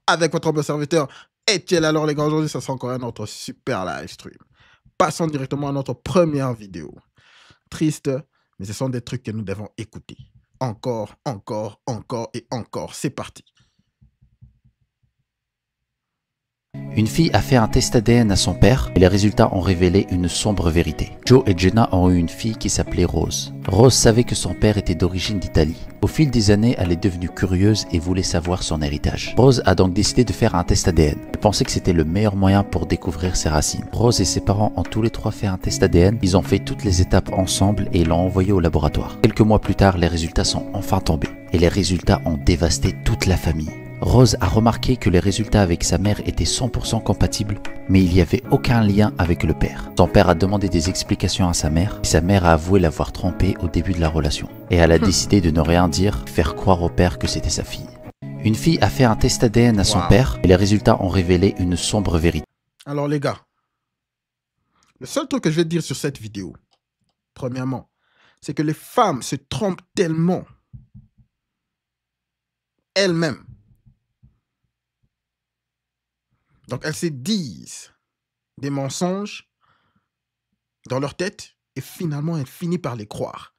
avec votre humble serviteur Etiel. Alors les gars, aujourd'hui, ça sera encore un autre super live stream. Passons directement à notre première vidéo. Triste, mais ce sont des trucs que nous devons écouter. Encore, encore, encore et encore. C'est parti. Une fille a fait un test ADN à son père et les résultats ont révélé une sombre vérité. Joe et Jenna ont eu une fille qui s'appelait Rose. Rose savait que son père était d'origine d'Italie. Au fil des années, elle est devenue curieuse et voulait savoir son héritage. Rose a donc décidé de faire un test ADN. Elle pensait que c'était le meilleur moyen pour découvrir ses racines. Rose et ses parents ont tous les trois fait un test ADN. Ils ont fait toutes les étapes ensemble et l'ont envoyé au laboratoire. Quelques mois plus tard, les résultats sont enfin tombés. Et les résultats ont dévasté toute la famille. Rose a remarqué que les résultats avec sa mère étaient 100% compatibles, mais il n'y avait aucun lien avec le père. Son père a demandé des explications à sa mère, et sa mère a avoué l'avoir trompé au début de la relation. Et elle a décidé de ne rien dire, faire croire au père que c'était sa fille. Une fille a fait un test ADN à son père, et les résultats ont révélé une sombre vérité. Alors les gars, le seul truc que je vais dire sur cette vidéo, premièrement, c'est que les femmes se trompent tellement elles-mêmes. Donc, elles se disent des mensonges dans leur tête et finalement, elles finissent par les croire.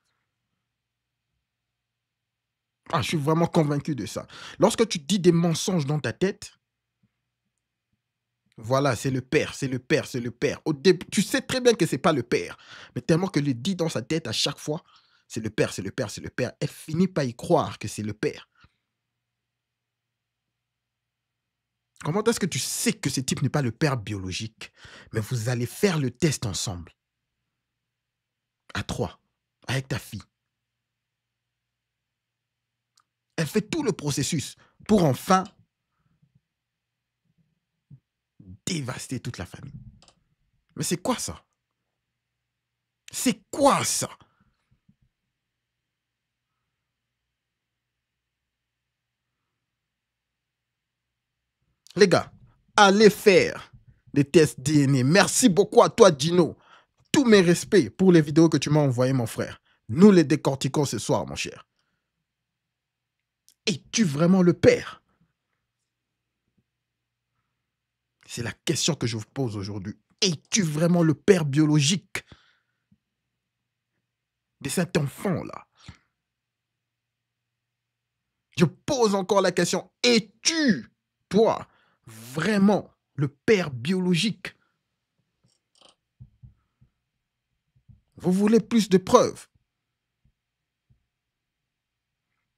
Ah, je suis vraiment convaincu de ça. Lorsque tu dis des mensonges dans ta tête, voilà, c'est le père, c'est le père, c'est le père. Au début, tu sais très bien que ce n'est pas le père, mais tellement que le dit dans sa tête à chaque fois, c'est le père, c'est le père, c'est le père. Elle finit par y croire que c'est le père. Comment est-ce que tu sais que ce type n'est pas le père biologique, mais vous allez faire le test ensemble? À 3, avec ta fille. Elle fait tout le processus pour enfin dévaster toute la famille. Mais c'est quoi ça? C'est quoi ça? Les gars, allez faire des tests DNA. Merci beaucoup à toi, Gino. Tous mes respects pour les vidéos que tu m'as envoyées, mon frère. Nous les décortiquons ce soir, mon cher. Es-tu vraiment le père? C'est la question que je vous pose aujourd'hui. Es-tu vraiment le père biologique de cet enfant-là? Je pose encore la question. Es-tu, toi, vraiment le père biologique? Vous voulez plus de preuves?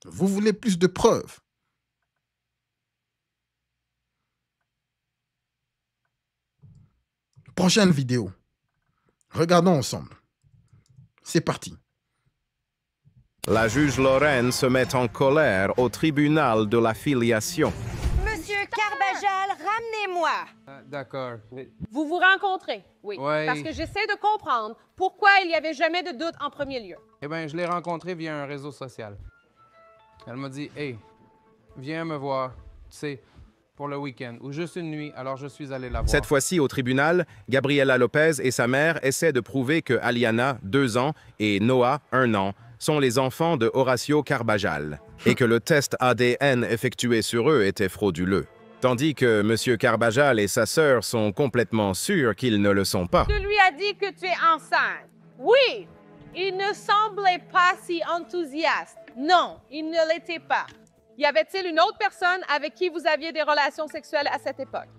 Vous voulez plus de preuves? Prochaine vidéo. Regardons ensemble. C'est parti. La juge Lorraine se met en colère au tribunal de la filiation. Monsieur Carbajal, ramenez-moi. D'accord. Vous vous rencontrez, oui. Ouais. Parce que j'essaie de comprendre pourquoi il n'y avait jamais de doute en premier lieu. Eh bien, je l'ai rencontrée via un réseau social. Elle m'a dit, hey, viens me voir, tu sais, pour le week-end, ou juste une nuit, alors je suis allé la voir. Cette fois-ci, au tribunal, Gabriela Lopez et sa mère essaient de prouver que Aliana, 2 ans, et Noah, 1 an, sont les enfants de Horacio Carbajal, et que le test ADN effectué sur eux était frauduleux. Tandis que M. Carbajal et sa sœur sont complètement sûrs qu'ils ne le sont pas. Tu lui as dit que tu es enceinte. Oui, il ne semblait pas si enthousiaste. Non, il ne l'était pas. Y avait-il une autre personne avec qui vous aviez des relations sexuelles à cette époque?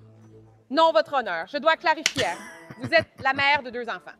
Non, votre honneur. Je dois clarifier. Vous êtes la mère de 2 enfants.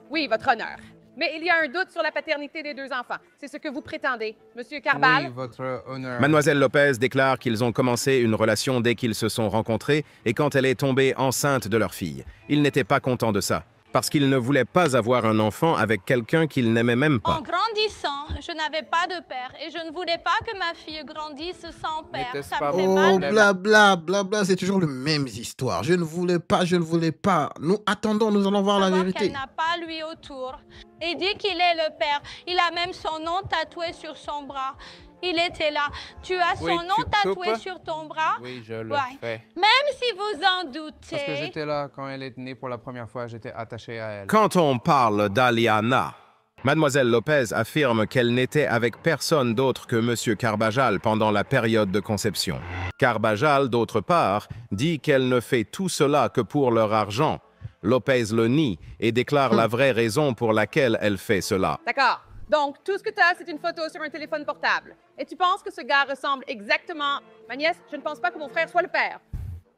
Oui, votre honneur. Mais il y a un doute sur la paternité des 2 enfants. C'est ce que vous prétendez, Monsieur Carbal? Oui, votre honneur. Mademoiselle Lopez déclare qu'ils ont commencé une relation dès qu'ils se sont rencontrés et quand elle est tombée enceinte de leur fille. Ils n'étaient pas contents de ça, parce qu'ils ne voulaient pas avoir un enfant avec quelqu'un qu'ils n'aimaient même pas. En grandissant, je n'avais pas de père et je ne voulais pas que ma fille grandisse sans père. N'était-ce Ça pas me fait bon? mal. Oh, blabla, blabla, c'est toujours les mêmes histoires. Je ne voulais pas, je ne voulais pas. Nous attendons, nous allons voir la Savoir vérité. qu'elle n'a pas lui autour. Il dit qu'il est le père. Il a même son nom tatoué sur son bras. Il était là. Tu as son Oui, nom tu tatoué coupes? sur ton bras? Oui, je le Ouais. fais. Même si vous en Parce que doutez. j'étais là quand elle est née pour la première fois, j'étais attaché à elle. Quand on parle d'Aliana, Mademoiselle Lopez affirme qu'elle n'était avec personne d'autre que M. Carbajal pendant la période de conception. Carbajal, d'autre part, dit qu'elle ne fait tout cela que pour leur argent. Lopez le nie et déclare la vraie raison pour laquelle elle fait cela. D'accord. Donc, tout ce que tu as, c'est une photo sur un téléphone portable. Et tu penses que ce gars ressemble exactement... Ma nièce, je ne pense pas que mon frère soit le père.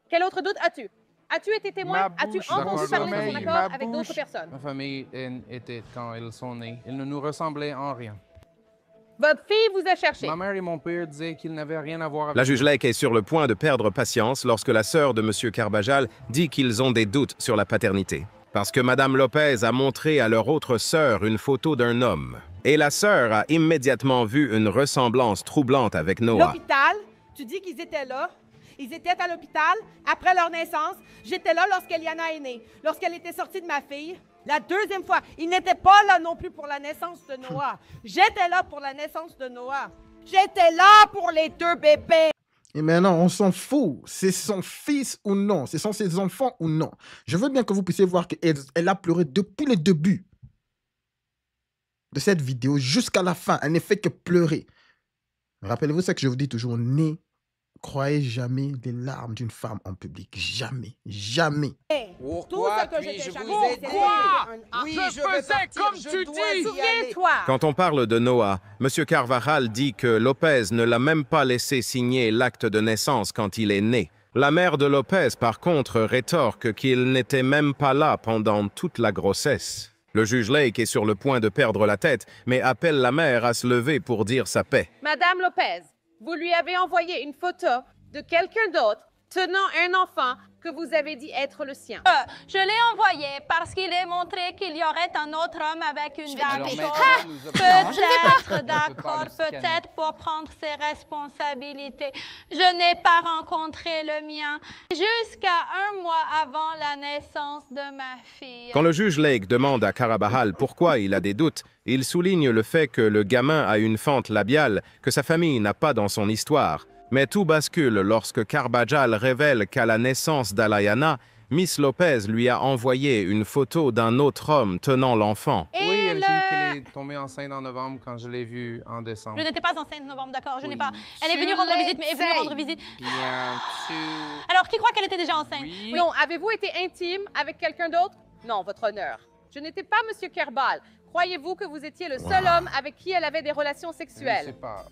Quel autre doute as-tu? As-tu été témoin? As-tu entendu parler de son accord avec d'autres personnes? Ma famille était quand ils sont nés. Ils ne nous ressemblaient en rien. Votre fille vous a cherché. Ma mère et mon père disaient qu'ils n'avaient rien à voir avec... La juge Lake est sur le point de perdre patience lorsque la sœur de M. Carbajal dit qu'ils ont des doutes sur la paternité. Parce que Mme Lopez a montré à leur autre sœur une photo d'un homme. Et la sœur a immédiatement vu une ressemblance troublante avec Noah. L'hôpital, tu dis qu'ils étaient là. Ils étaient à l'hôpital après leur naissance. J'étais là lorsqu'Eliana est née, lorsqu'elle était sortie de ma fille. La deuxième fois, ils n'étaient pas là non plus pour la naissance de Noah. J'étais là pour la naissance de Noah. J'étais là pour les 2 bébés. Et maintenant, on s'en fout. C'est son fils ou non. Ce sont ses enfants ou non. Je veux bien que vous puissiez voir qu'elle a pleuré depuis le début de cette vidéo jusqu'à la fin. Elle n'est fait que pleurer. Rappelez-vous ce que je vous dis toujours. Ne croyez jamais les larmes d'une femme en public. Jamais. Jamais. Tout ce que j'étais jamais Oui, je faisais comme tu dis. Souviens-toi. Quand on parle de Noah, M. Carvajal dit que Lopez ne l'a même pas laissé signer l'acte de naissance quand il est né. La mère de Lopez, par contre, rétorque qu'il n'était même pas là pendant toute la grossesse. Le juge Lake est sur le point de perdre la tête, mais appelle la mère à se lever pour dire sa paix. Madame Lopez, vous lui avez envoyé une photo de quelqu'un d'autre tenant un enfant que vous avez dit être le sien. Je l'ai envoyé parce qu'il est montré qu'il y aurait un autre homme avec une dame. Peut-être, d'accord, peut-être pour prendre ses responsabilités. Je n'ai pas rencontré le mien jusqu'à 1 mois avant la naissance de ma fille. Quand le juge Lake demande à Carbajal pourquoi il a des doutes, il souligne le fait que le gamin a une fente labiale que sa famille n'a pas dans son histoire. Mais tout bascule lorsque Carbajal révèle qu'à la naissance d'Aliana, Miss Lopez lui a envoyé une photo d'un autre homme tenant l'enfant. Oui, elle dit qu'elle est tombée enceinte en novembre quand je l'ai vue en décembre. Je n'étais pas enceinte en novembre, d'accord, je n'ai pas... Elle est Tu venue rendre l'es visite, mais elle est venue rendre visite. Bien sûr. Alors, qui croit qu'elle était déjà enceinte? Oui. Non, avez-vous été intime avec quelqu'un d'autre? Non, votre honneur. Je n'étais pas M. Kerbal. Croyez-vous que vous étiez le seul homme avec qui elle avait des relations Je ne sais sexuelles? pas.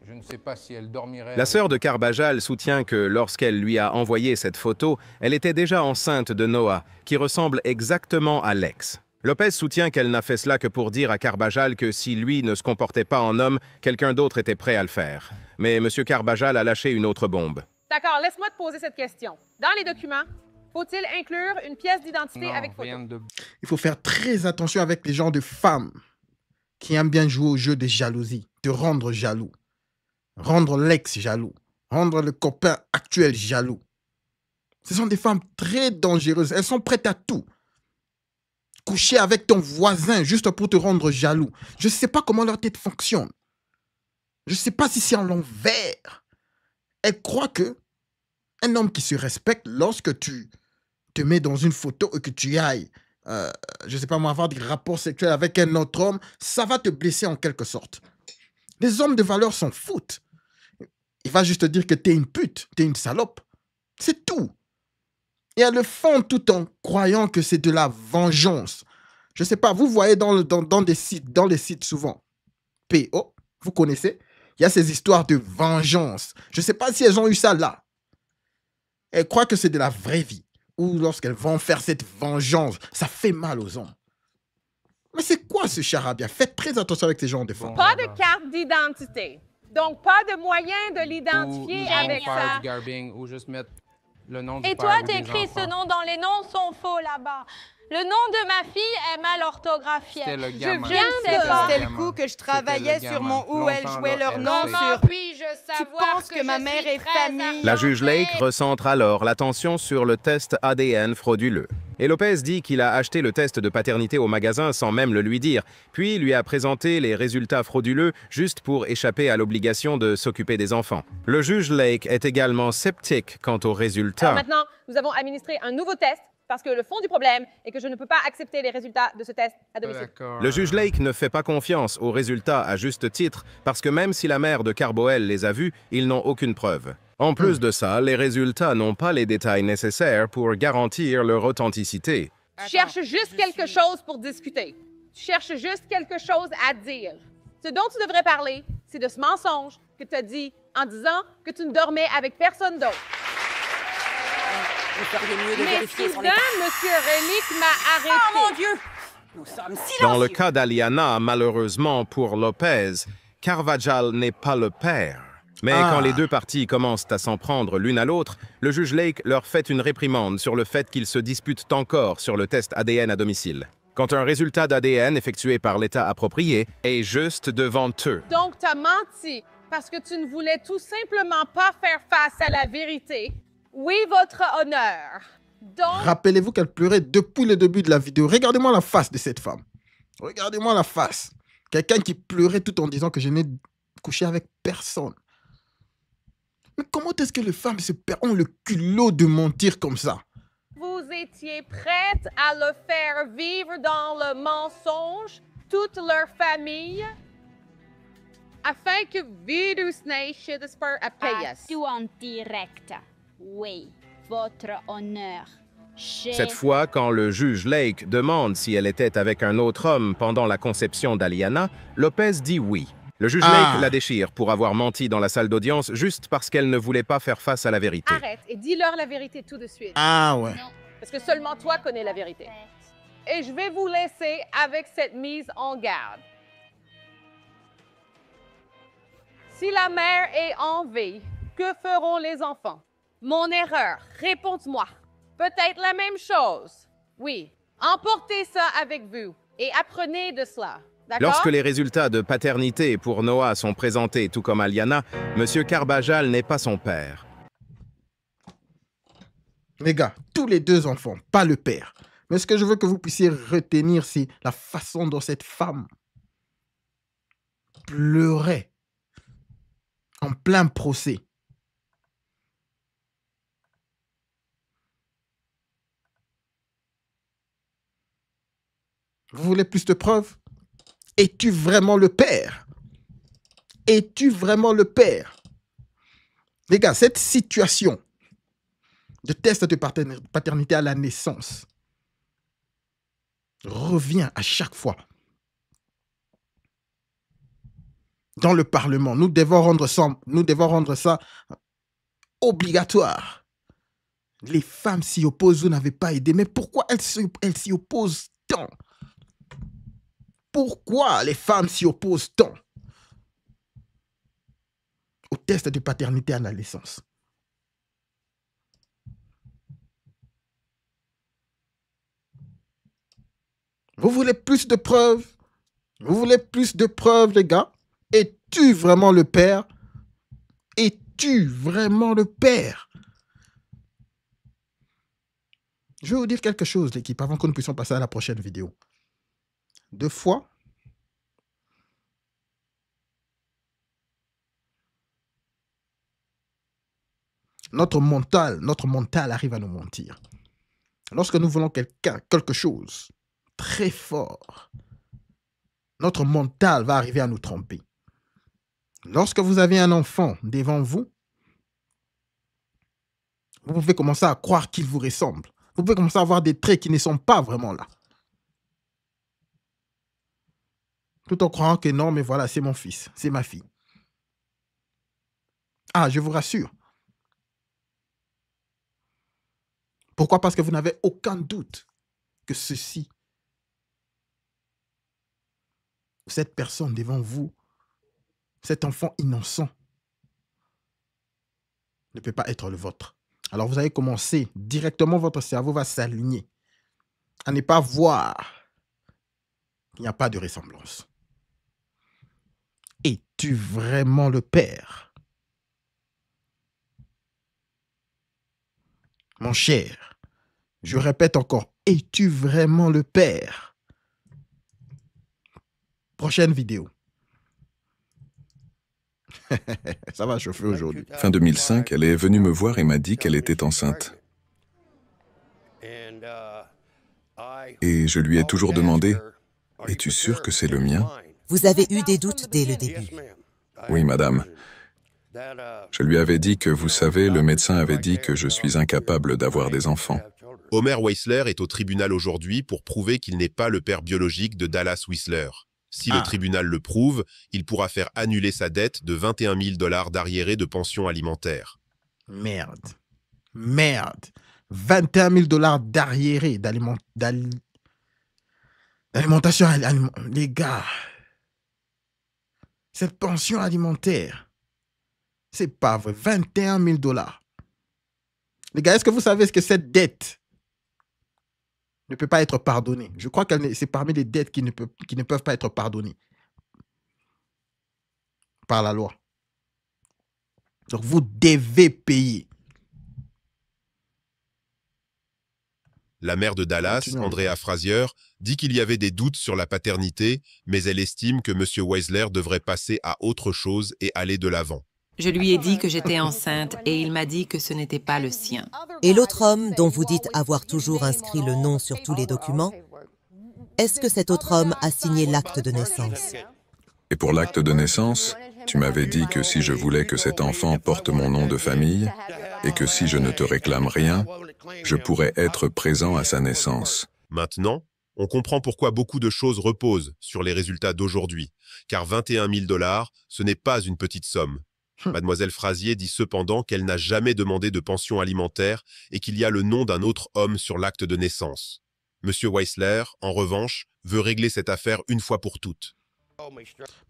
Je ne sais pas si elle dormirait... La sœur de Carbajal soutient que lorsqu'elle lui a envoyé cette photo, elle était déjà enceinte de Noah, qui ressemble exactement à l'ex. Lopez soutient qu'elle n'a fait cela que pour dire à Carbajal que si lui ne se comportait pas en homme, quelqu'un d'autre était prêt à le faire. Mais M. Carbajal a lâché une autre bombe. D'accord, laisse-moi te poser cette question. Dans les documents, faut-il inclure une pièce d'identité Non, avec photo? rien de... Il faut faire très attention avec les gens de femmes qui aiment bien jouer au jeu de jalousie, de rendre jaloux. Rendre l'ex jaloux, rendre le copain actuel jaloux. Ce sont des femmes très dangereuses. Elles sont prêtes à tout. Coucher avec ton voisin juste pour te rendre jaloux. Je ne sais pas comment leur tête fonctionne. Je ne sais pas si c'est en l'envers. Elles croient que un homme qui se respecte, lorsque tu te mets dans une photo et que tu ailles, je ne sais pas moi, avoir des rapports sexuels avec un autre homme, ça va te blesser en quelque sorte. Les hommes de valeur s'en foutent. Il va juste te dire que t'es une pute, t'es une salope. C'est tout. Et elles le font tout en croyant que c'est de la vengeance. Je sais pas, vous voyez dans les sites souvent. PO, vous connaissez? Il y a ces histoires de vengeance. Je sais pas si elles ont eu ça là. Elles croient que c'est de la vraie vie. Ou lorsqu'elles vont faire cette vengeance, ça fait mal aux hommes. Mais c'est quoi ce charabia? Faites très attention avec ces gens de femmes. Pas de carte d'identité. Donc, pas de moyen de l'identifier Ou avec faire ça. du garbing, ou juste mettre le nom du Et père toi, ou des t'écris ce enfants. nom dans les noms sont faux là-bas. Le nom de ma fille est mal orthographié. C'était le gamin. viens de C'était le pas. C'était le gamin. coup que je C'était travaillais le sur gamin. mon où elles Longtemps, jouaient là, leur elle- nom Comment sur... puis-je Tu savoir penses que ma je mère suis est très famille? La juge Lake argentée? recentre alors l'attention sur le test ADN frauduleux. Et Lopez dit qu'il a acheté le test de paternité au magasin sans même le lui dire, puis lui a présenté les résultats frauduleux juste pour échapper à l'obligation de s'occuper des enfants. Le juge Lake est également sceptique quant aux Alors résultats. maintenant, nous avons administré un nouveau test parce que le fond du problème est que je ne peux pas accepter les résultats de ce test à domicile. Le juge Lake ne fait pas confiance aux résultats à juste titre parce que même si la mère de Carboel les a vus, ils n'ont aucune preuve. En plus de ça, les résultats n'ont pas les détails nécessaires pour garantir leur authenticité. Tu cherches juste quelque chose pour discuter. Tu cherches juste quelque chose à dire. Ce dont tu devrais parler, c'est de ce mensonge que tu as dit en disant que tu ne dormais avec personne d'autre. Mais soudain, M. Relic m'a arrêté. Oh mon Dieu! Nous sommes silencieux. Dans le cas d'Aliana, malheureusement pour Lopez, Carvajal n'est pas le père. Mais quand les deux parties commencent à s'en prendre l'une à l'autre, le juge Lake leur fait une réprimande sur le fait qu'ils se disputent encore sur le test ADN à domicile. Quand un résultat d'ADN effectué par l'État approprié est juste devant eux. Donc, tu as menti parce que tu ne voulais tout simplement pas faire face à la vérité. Oui, votre honneur. Donc... Rappelez-vous qu'elle pleurait depuis le début de la vidéo. Regardez-moi la face de cette femme. Regardez-moi la face. Quelqu'un qui pleurait tout en disant que je n'ai couché avec personne. Mais comment est-ce que les femmes ont le culot de mentir comme ça? Vous étiez prête à le faire vivre dans le mensonge, toute leur famille, afin que Virus Nation a payé. Tout en direct. Oui, votre honneur. Cette fois, quand le juge Lake demande si elle était avec un autre homme pendant la conception d'Aliana, Lopez dit oui. Le juge Lake la déchire pour avoir menti dans la salle d'audience juste parce qu'elle ne voulait pas faire face à la vérité. Arrête et dis-leur la vérité tout de suite. Ah ouais. Parce que seulement toi connais la vérité. Et je vais vous laisser avec cette mise en garde. Si la mère est en vie, que feront les enfants? Mon erreur, réponds-moi. Peut-être la même chose. Oui, emportez ça avec vous et apprenez de cela. Lorsque les résultats de paternité pour Noah sont présentés, tout comme Aliana, M. Carvajal n'est pas son père. Les gars, tous les deux enfants, pas le père. Mais ce que je veux que vous puissiez retenir, c'est la façon dont cette femme pleurait en plein procès. Vous voulez plus de preuves? Es-tu vraiment le père? Es-tu vraiment le père? Les gars, cette situation de test de paternité à la naissance revient à chaque fois. Dans le Parlement, nous devons rendre ça obligatoire. Les femmes s'y opposent, vous n'avez pas aidé. Mais pourquoi elles s'y opposent tant? Pourquoi les femmes s'y opposent tant au test de paternité à la naissance? Vous voulez plus de preuves? Vous voulez plus de preuves, les gars? Es-tu vraiment le père? Es-tu vraiment le père? Je vais vous dire quelque chose, l'équipe, avant que nous puissions passer à la prochaine vidéo. Deux fois, notre mental arrive à nous mentir. Lorsque nous voulons quelque chose très fort, notre mental va arriver à nous tromper. Lorsque vous avez un enfant devant vous, vous pouvez commencer à croire qu'il vous ressemble. Vous pouvez commencer à avoir des traits qui ne sont pas vraiment là. Tout en croyant que non, mais voilà, c'est mon fils, c'est ma fille. Ah, je vous rassure. Pourquoi? Parce que vous n'avez aucun doute que cette personne devant vous, cet enfant innocent, ne peut pas être le vôtre. Alors vous allez commencer, directement votre cerveau va s'aligner à ne pas voir qu'il n'y a pas de ressemblance. Es-tu vraiment le père? Mon cher, je répète encore, es-tu vraiment le père? Prochaine vidéo. Ça va chauffer aujourd'hui. Fin 2005, elle est venue me voir et m'a dit qu'elle était enceinte. Et je lui ai toujours demandé, « Es-tu sûr que c'est le mien ?» Vous avez eu des doutes dès le début. Oui, madame. Je lui avais dit que, vous savez, le médecin avait dit que je suis incapable d'avoir des enfants. Homer Weisler est au tribunal aujourd'hui pour prouver qu'il n'est pas le père biologique de Dallas Whistler. Si le tribunal le prouve, il pourra faire annuler sa dette de 21 000 $ d'arriérés de pension alimentaire. Merde. 21 000 $ d'arriérés d'alimentation. Les gars, cette pension alimentaire, c'est pas vrai. 21 000 $. Les gars, est-ce que vous savez ce que cette dette ne peut pas être pardonnée? Je crois que c'est parmi les dettes qui ne peuvent pas être pardonnées par la loi. Donc, vous devez payer. La mère de Dallas, Andrea Frazier, dit qu'il y avait des doutes sur la paternité, mais elle estime que M. Weisler devrait passer à autre chose et aller de l'avant. Je lui ai dit que j'étais enceinte et il m'a dit que ce n'était pas le sien. Et l'autre homme dont vous dites avoir toujours inscrit le nom sur tous les documents, est-ce que cet autre homme a signé l'acte de naissance? Et pour l'acte de naissance, tu m'avais dit que si je voulais que cet enfant porte mon nom de famille et que si je ne te réclame rien, je pourrais être présent à sa naissance. Maintenant, on comprend pourquoi beaucoup de choses reposent sur les résultats d'aujourd'hui, car 21 000 $, ce n'est pas une petite somme. Mademoiselle Frazier dit cependant qu'elle n'a jamais demandé de pension alimentaire et qu'il y a le nom d'un autre homme sur l'acte de naissance. Monsieur Weisler, en revanche, veut régler cette affaire une fois pour toutes.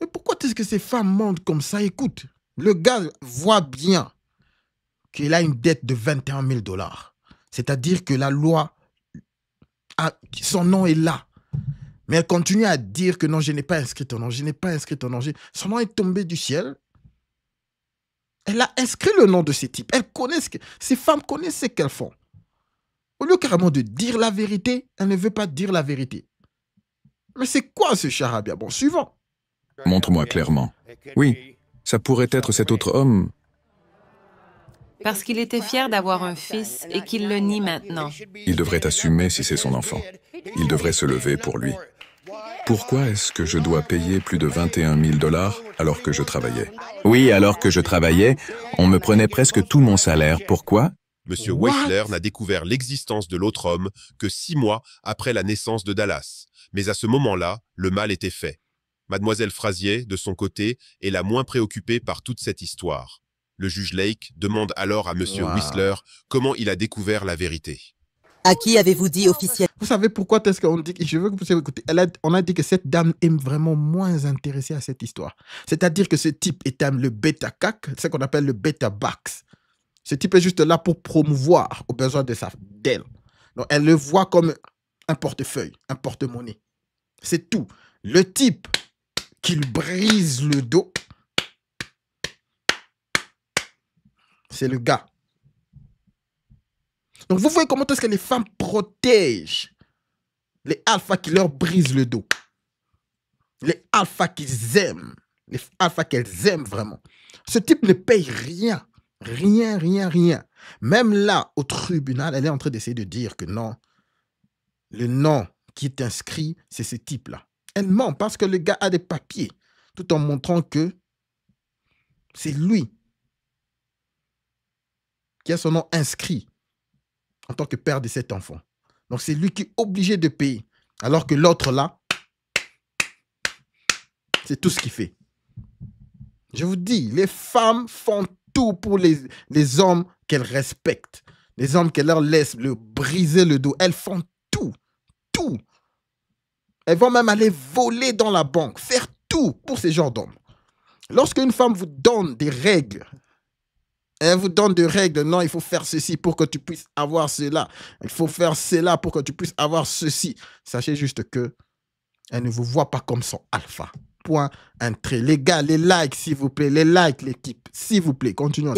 Mais pourquoi est-ce que ces femmes mentent comme ça? Écoute, le gars voit bien qu'il a une dette de 21 000 $. C'est-à-dire que la loi, son nom est là. Mais elle continue à dire que non, je n'ai pas inscrit ton nom, je n'ai pas inscrit ton nom. Son nom est tombé du ciel. Elle a inscrit le nom de ces types. Ces femmes connaissent ce qu'elles font. Au lieu carrément de dire la vérité, elle ne veut pas dire la vérité. Mais c'est quoi ce charabia? Bon, suivant. Montre-moi clairement. Oui, ça pourrait être cet autre homme. Parce qu'il était fier d'avoir un fils et qu'il le nie maintenant. Il devrait assumer si c'est son enfant. Il devrait se lever pour lui. Pourquoi est-ce que je dois payer plus de 21 000 $ alors que je travaillais? Oui, alors que je travaillais, on me prenait presque tout mon salaire. Pourquoi? Monsieur Weisler n'a découvert l'existence de l'autre homme que 6 mois après la naissance de Dallas. Mais à ce moment-là, le mal était fait. Mademoiselle Frazier, de son côté, est la moins préoccupée par toute cette histoire. Le juge Lake demande alors à Monsieur Whistler comment il a découvert la vérité. À qui avez-vous dit officiellement? Vous savez pourquoi est-ce qu'on dit... Je veux que vous écoutez. On a dit que cette dame est vraiment moins intéressée à cette histoire. C'est-à-dire que ce type est le bêta-cac, ce qu'on appelle le bêta-bax. Ce type est juste là pour promouvoir aux besoins d'elle. Donc, elle le voit comme un portefeuille, un porte-monnaie. C'est tout. Le type qui brise le dos, c'est le gars. Donc, vous voyez comment est-ce que les femmes protègent les alphas qui leur brisent le dos. Les alphas qu'ils aiment. Les alphas qu'elles aiment vraiment. Ce type ne paye rien. Rien. Même là, au tribunal, elle est en train d'essayer de dire que non, le nom qui est inscrit, c'est ce type-là. Elle ment parce que le gars a des papiers, tout en montrant que c'est lui qui a son nom inscrit en tant que père de cet enfant. Donc, c'est lui qui est obligé de payer. Alors que l'autre là, c'est tout ce qu'il fait. Je vous dis, les femmes font tout pour les hommes qu'elles respectent. Les hommes qu'elles leur laissent briser le dos. Elles font tout. Elles vont même aller voler dans la banque. Faire tout pour ces genres d'hommes. Lorsqu'une femme vous donne des règles, elle vous donne des règles. Non, il faut faire ceci pour que tu puisses avoir cela. Il faut faire cela pour que tu puisses avoir ceci. Sachez juste que elle ne vous voit pas comme son alpha. Point, un trait. Les gars, les likes, s'il vous plaît. Les likes, l'équipe. S'il vous plaît, continuons.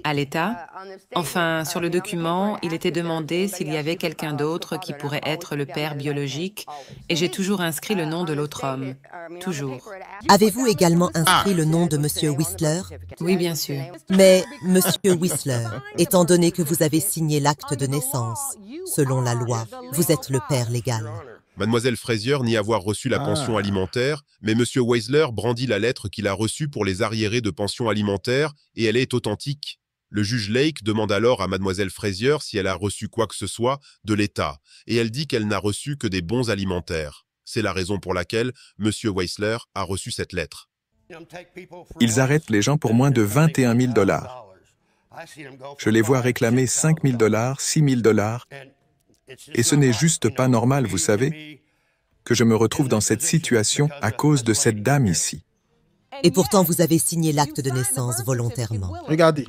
À l'État, enfin, sur le document, il était demandé s'il y avait quelqu'un d'autre qui pourrait être le père biologique, et j'ai toujours inscrit le nom de l'autre homme. Toujours. Avez-vous également inscrit le nom de Monsieur Whistler? Oui, bien sûr. Mais, Monsieur Whistler, étant donné que vous avez signé l'acte de naissance, selon la loi. Vous êtes le père légal. Mademoiselle Frazier nie avoir reçu la pension alimentaire, mais M. Weisler brandit la lettre qu'il a reçue pour les arriérés de pension alimentaire et elle est authentique. Le juge Lake demande alors à Mademoiselle Frazier si elle a reçu quoi que ce soit de l'État et elle dit qu'elle n'a reçu que des bons alimentaires. C'est la raison pour laquelle M. Weisler a reçu cette lettre. Ils arrêtent les gens pour moins de 21 000 $. Je les vois réclamer 5 000 $, 6 000 $. Et ce n'est juste pas normal, vous savez, que je me retrouve dans cette situation à cause de cette dame ici. Et pourtant, vous avez signé l'acte de naissance volontairement. Regardez.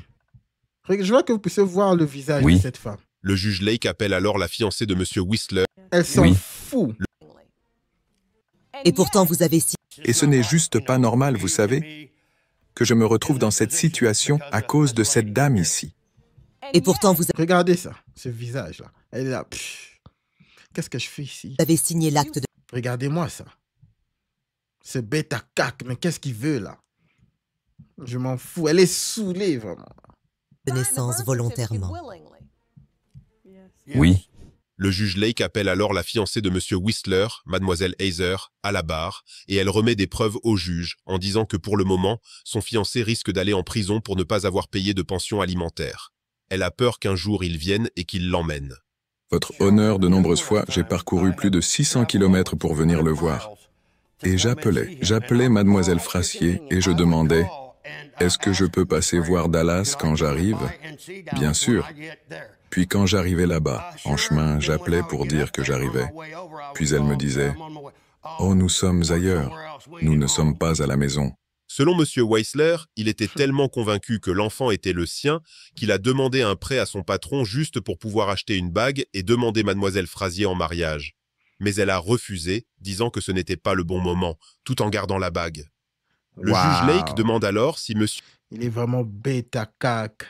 Je vois que vous puissiez voir le visage de cette femme. Le juge Lake appelle alors la fiancée de M. Whistler. Elle s'en fout. Et pourtant, vous avez signé... Et ce n'est juste pas normal, vous savez, que je me retrouve dans cette situation à cause de cette dame ici. Et pourtant, vous... Regardez ça, ce visage-là. Elle est là. Qu'est-ce que je fais ici? Vous avez signé l'acte de... Regardez-moi ça. Ce bête à cac, mais qu'est-ce qu'il veut là? Je m'en fous. Elle est saoulée, vraiment. De naissance volontairement. Oui. Le juge Lake appelle alors la fiancée de M. Whistler, Mademoiselle Heiser, à la barre, et elle remet des preuves au juge en disant que pour le moment, son fiancé risque d'aller en prison pour ne pas avoir payé de pension alimentaire. Elle a peur qu'un jour il vienne et qu'il l'emmène. Votre honneur, de nombreuses fois, j'ai parcouru plus de 600 kilomètres pour venir le voir. Et j'appelais Mademoiselle Frazier et je demandais « Est-ce que je peux passer voir Dallas quand j'arrive ?» Bien sûr. Puis quand j'arrivais là-bas, en chemin, j'appelais pour dire que j'arrivais. Puis elle me disait « Oh, nous sommes ailleurs. Nous ne sommes pas à la maison. » Selon M. Weisler, il était tellement convaincu que l'enfant était le sien qu'il a demandé un prêt à son patron juste pour pouvoir acheter une bague et demander Mademoiselle Frazier en mariage. Mais elle a refusé, disant que ce n'était pas le bon moment, tout en gardant la bague. Le juge Lake demande alors si monsieur... Il est vraiment bête à cac.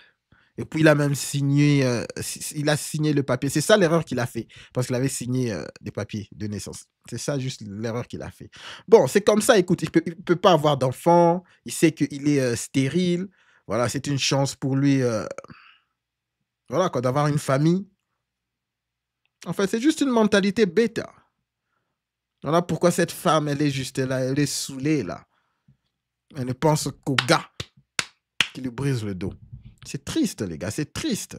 Et puis il a même signé, le papier. C'est ça l'erreur qu'il a fait, parce qu'il avait signé des papiers de naissance. C'est ça juste l'erreur qu'il a fait. Bon, c'est comme ça, écoute, il peut pas avoir d'enfant, il sait qu'il est stérile. Voilà, c'est une chance pour lui voilà, d'avoir une famille. En fait, c'est juste une mentalité bêta. Voilà pourquoi cette femme, elle est juste là, elle est saoulée là. Elle ne pense qu'au gars qui lui brise le dos. C'est triste, les gars, c'est triste.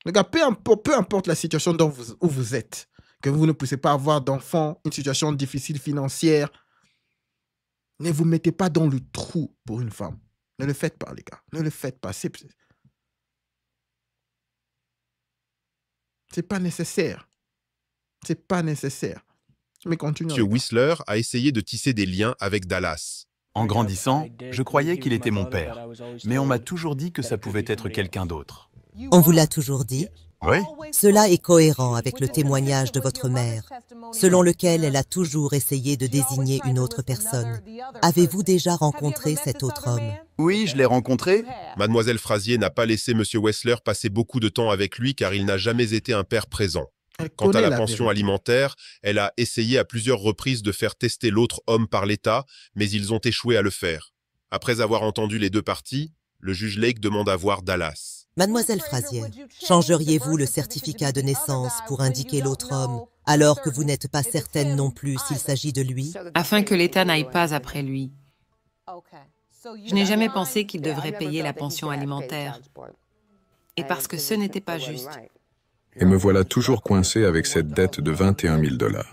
Les gars, peu importe la situation où vous êtes, que vous ne puissiez pas avoir d'enfants, une situation difficile financière, ne vous mettez pas dans le trou pour une femme. Ne le faites pas, les gars. Ne le faites pas. C'est pas nécessaire. C'est pas nécessaire. Mais continuons. M. Whistler a essayé de tisser des liens avec Dallas. En grandissant, je croyais qu'il était mon père, mais on m'a toujours dit que ça pouvait être quelqu'un d'autre. On vous l'a toujours dit? Oui. Cela est cohérent avec le témoignage de votre mère, selon lequel elle a toujours essayé de désigner une autre personne. Avez-vous déjà rencontré cet autre homme? Oui, je l'ai rencontré. Mademoiselle Frazier n'a pas laissé M. Weisler passer beaucoup de temps avec lui car il n'a jamais été un père présent. Quant à la pension alimentaire, elle a essayé à plusieurs reprises de faire tester l'autre homme par l'État, mais ils ont échoué à le faire. Après avoir entendu les deux parties, le juge Lake demande à voir Dallas. Mademoiselle Frazier, changeriez-vous le certificat de naissance pour indiquer l'autre homme, alors que vous n'êtes pas certaine non plus s'il s'agit de lui? Afin que l'État n'aille pas après lui. Je n'ai jamais pensé qu'il devrait payer la pension alimentaire. Et parce que ce n'était pas juste. Et me voilà toujours coincé avec cette dette de 21 000 $.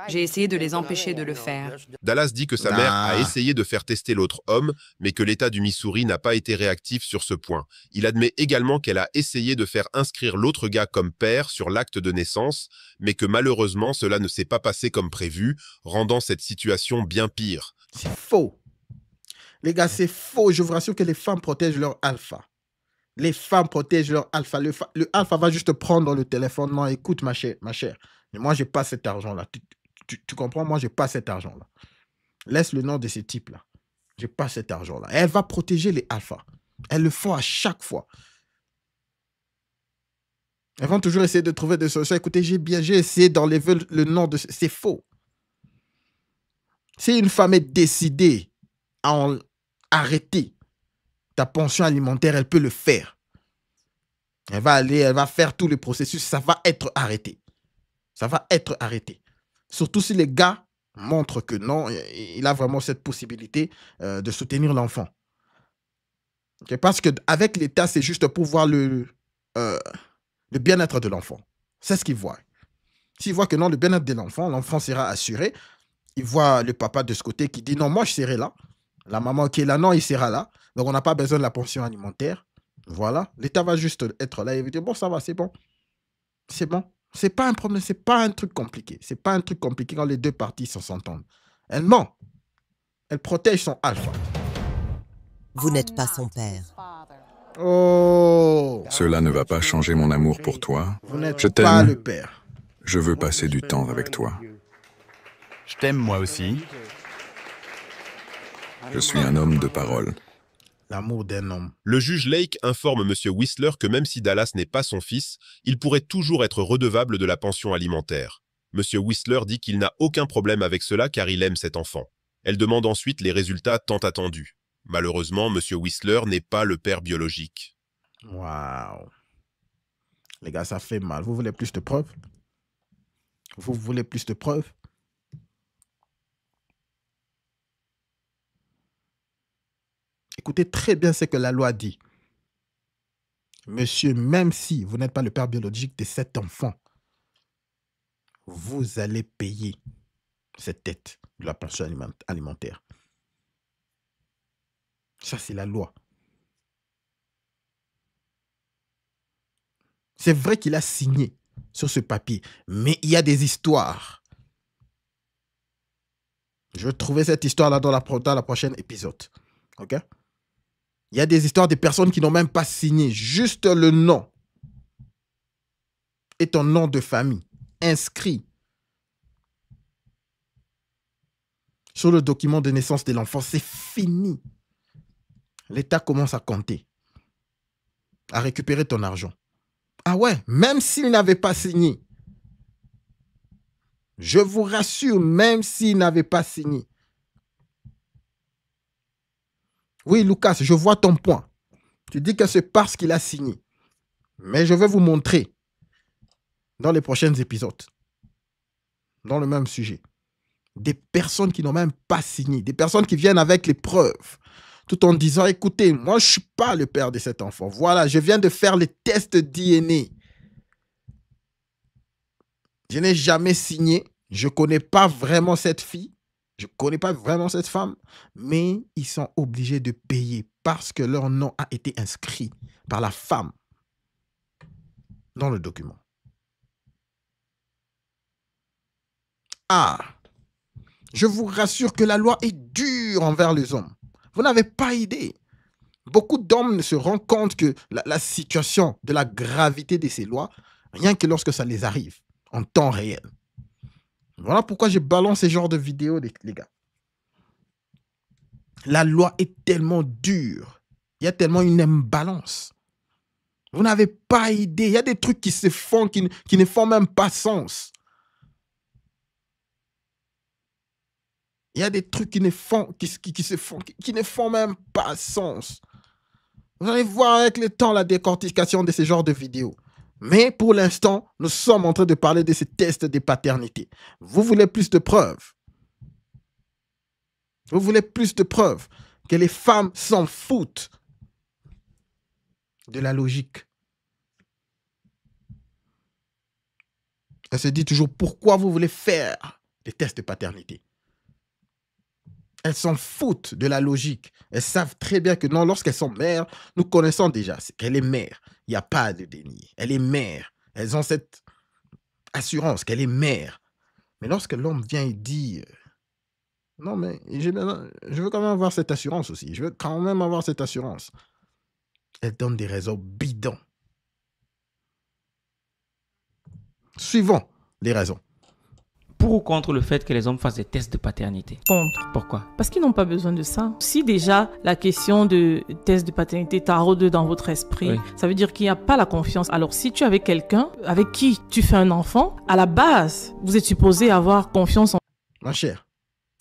J'ai essayé de les empêcher de le faire. Dallas dit que sa mère a essayé de faire tester l'autre homme, mais que l'État du Missouri n'a pas été réactif sur ce point. Il admet également qu'elle a essayé de faire inscrire l'autre gars comme père sur l'acte de naissance, mais que malheureusement cela ne s'est pas passé comme prévu, rendant cette situation bien pire. C'est faux. Les gars, c'est faux. Je vous rassure que les femmes protègent leur alpha. Les femmes protègent leur alpha. Le alpha va juste prendre le téléphone. Non, écoute, ma chère. Mais moi, je n'ai pas cet argent-là. Tu comprends? Moi, je n'ai pas cet argent-là. Laisse le nom de ces types-là. Je n'ai pas cet argent-là. Elle va protéger les alphas. Elles le font à chaque fois. Elles vont toujours essayer de trouver des solutions. Écoutez, j'ai essayé d'enlever le nom de... C'est faux. Si une femme est décidée à arrêter ta pension alimentaire, elle peut le faire. Elle va aller, elle va faire tout le processus, ça va être arrêté. Ça va être arrêté. Surtout si les gars montrent que non, il a vraiment cette possibilité de soutenir l'enfant. Okay? Parce qu'avec l'État, c'est juste pour voir le bien-être de l'enfant. C'est ce qu'ils voient. S'ils voient que non, le bien-être de l'enfant sera assuré. Ils voient le papa de ce côté qui dit non, moi je serai là. La maman qui est là, non, il sera là. Donc on n'a pas besoin de la pension alimentaire. Voilà. L'État va juste être là et dire bon, ça va, c'est bon. C'est bon. C'est pas un problème, c'est pas un truc compliqué. C'est pas un truc compliqué quand les deux parties s'entendent. Elle ment. Elle protège son alpha. Vous n'êtes pas son père. Oh. Cela ne va pas changer mon amour pour toi. Vous n'êtes Je pas t'aime. le père. Je veux passer du temps avec toi. Je t'aime moi aussi. Je suis un homme de parole. L'amour d'un homme. Le juge Lake informe M. Whistler que même si Dallas n'est pas son fils, il pourrait toujours être redevable de la pension alimentaire. M. Whistler dit qu'il n'a aucun problème avec cela car il aime cet enfant. Elle demande ensuite les résultats tant attendus. Malheureusement, M. Whistler n'est pas le père biologique. Waouh. Les gars, ça fait mal. Vous voulez plus de preuves? Vous voulez plus de preuves? Écoutez très bien ce que la loi dit. Monsieur, même si vous n'êtes pas le père biologique de cet enfant, vous allez payer cette dette de la pension alimentaire. Ça, c'est la loi. C'est vrai qu'il a signé sur ce papier, mais il y a des histoires. Je vais trouver cette histoire-là dans la prochaine épisode. OK? Il y a des histoires de personnes qui n'ont même pas signé. Juste le nom et ton nom de famille inscrit sur le document de naissance de l'enfant. C'est fini. L'État commence à compter, à récupérer ton argent. Ah ouais, même s'il n'avait pas signé. Je vous rassure, même s'il n'avait pas signé. Oui, Lucas, je vois ton point. Tu dis que c'est parce qu'il a signé. Mais je vais vous montrer dans les prochains épisodes, dans le même sujet, des personnes qui n'ont même pas signé, des personnes qui viennent avec les preuves, tout en disant, écoutez, moi, je ne suis pas le père de cet enfant. Voilà, je viens de faire les tests DNA. Je n'ai jamais signé. Je ne connais pas vraiment cette fille. Je ne connais pas vraiment cette femme. Mais ils sont obligés de payer parce que leur nom a été inscrit par la femme dans le document. Ah, je vous rassure que la loi est dure envers les hommes. Vous n'avez pas idée. Beaucoup d'hommes ne se rendent compte que la situation de la gravité de ces lois, rien que lorsque ça les arrive, en temps réel. Voilà pourquoi je balance ce genre de vidéos, les gars. La loi est tellement dure. Il y a tellement une imbalance. Vous n'avez pas idée. Il y a des trucs qui se font, qui ne font même pas sens. Il y a des trucs qui ne font même pas sens. Vous allez voir avec le temps la décortication de ce genre de vidéos. Mais pour l'instant, nous sommes en train de parler de ces tests de paternité. Vous voulez plus de preuves? Vous voulez plus de preuves que les femmes s'en foutent de la logique? Elle se dit toujours, pourquoi vous voulez faire des tests de paternité? Elles s'en foutent de la logique. Elles savent très bien que non, lorsqu'elles sont mères, nous connaissons déjà qu'elle est mère. Il n'y a pas de déni. Elle est mère. Elles ont cette assurance qu'elle est mère. Mais lorsque l'homme vient et dit non, mais je veux quand même avoir cette assurance aussi. Je veux quand même avoir cette assurance. Elle donne des raisons bidons. Suivons les raisons. Pour ou contre le fait que les hommes fassent des tests de paternité? Contre. Pourquoi? Parce qu'ils n'ont pas besoin de ça. Si déjà la question de test de paternité taraude dans votre esprit, oui, ça veut dire qu'il n'y a pas la confiance. Alors si tu es avec quelqu'un avec qui tu fais un enfant, à la base, vous êtes supposé avoir confiance en... Ma chère,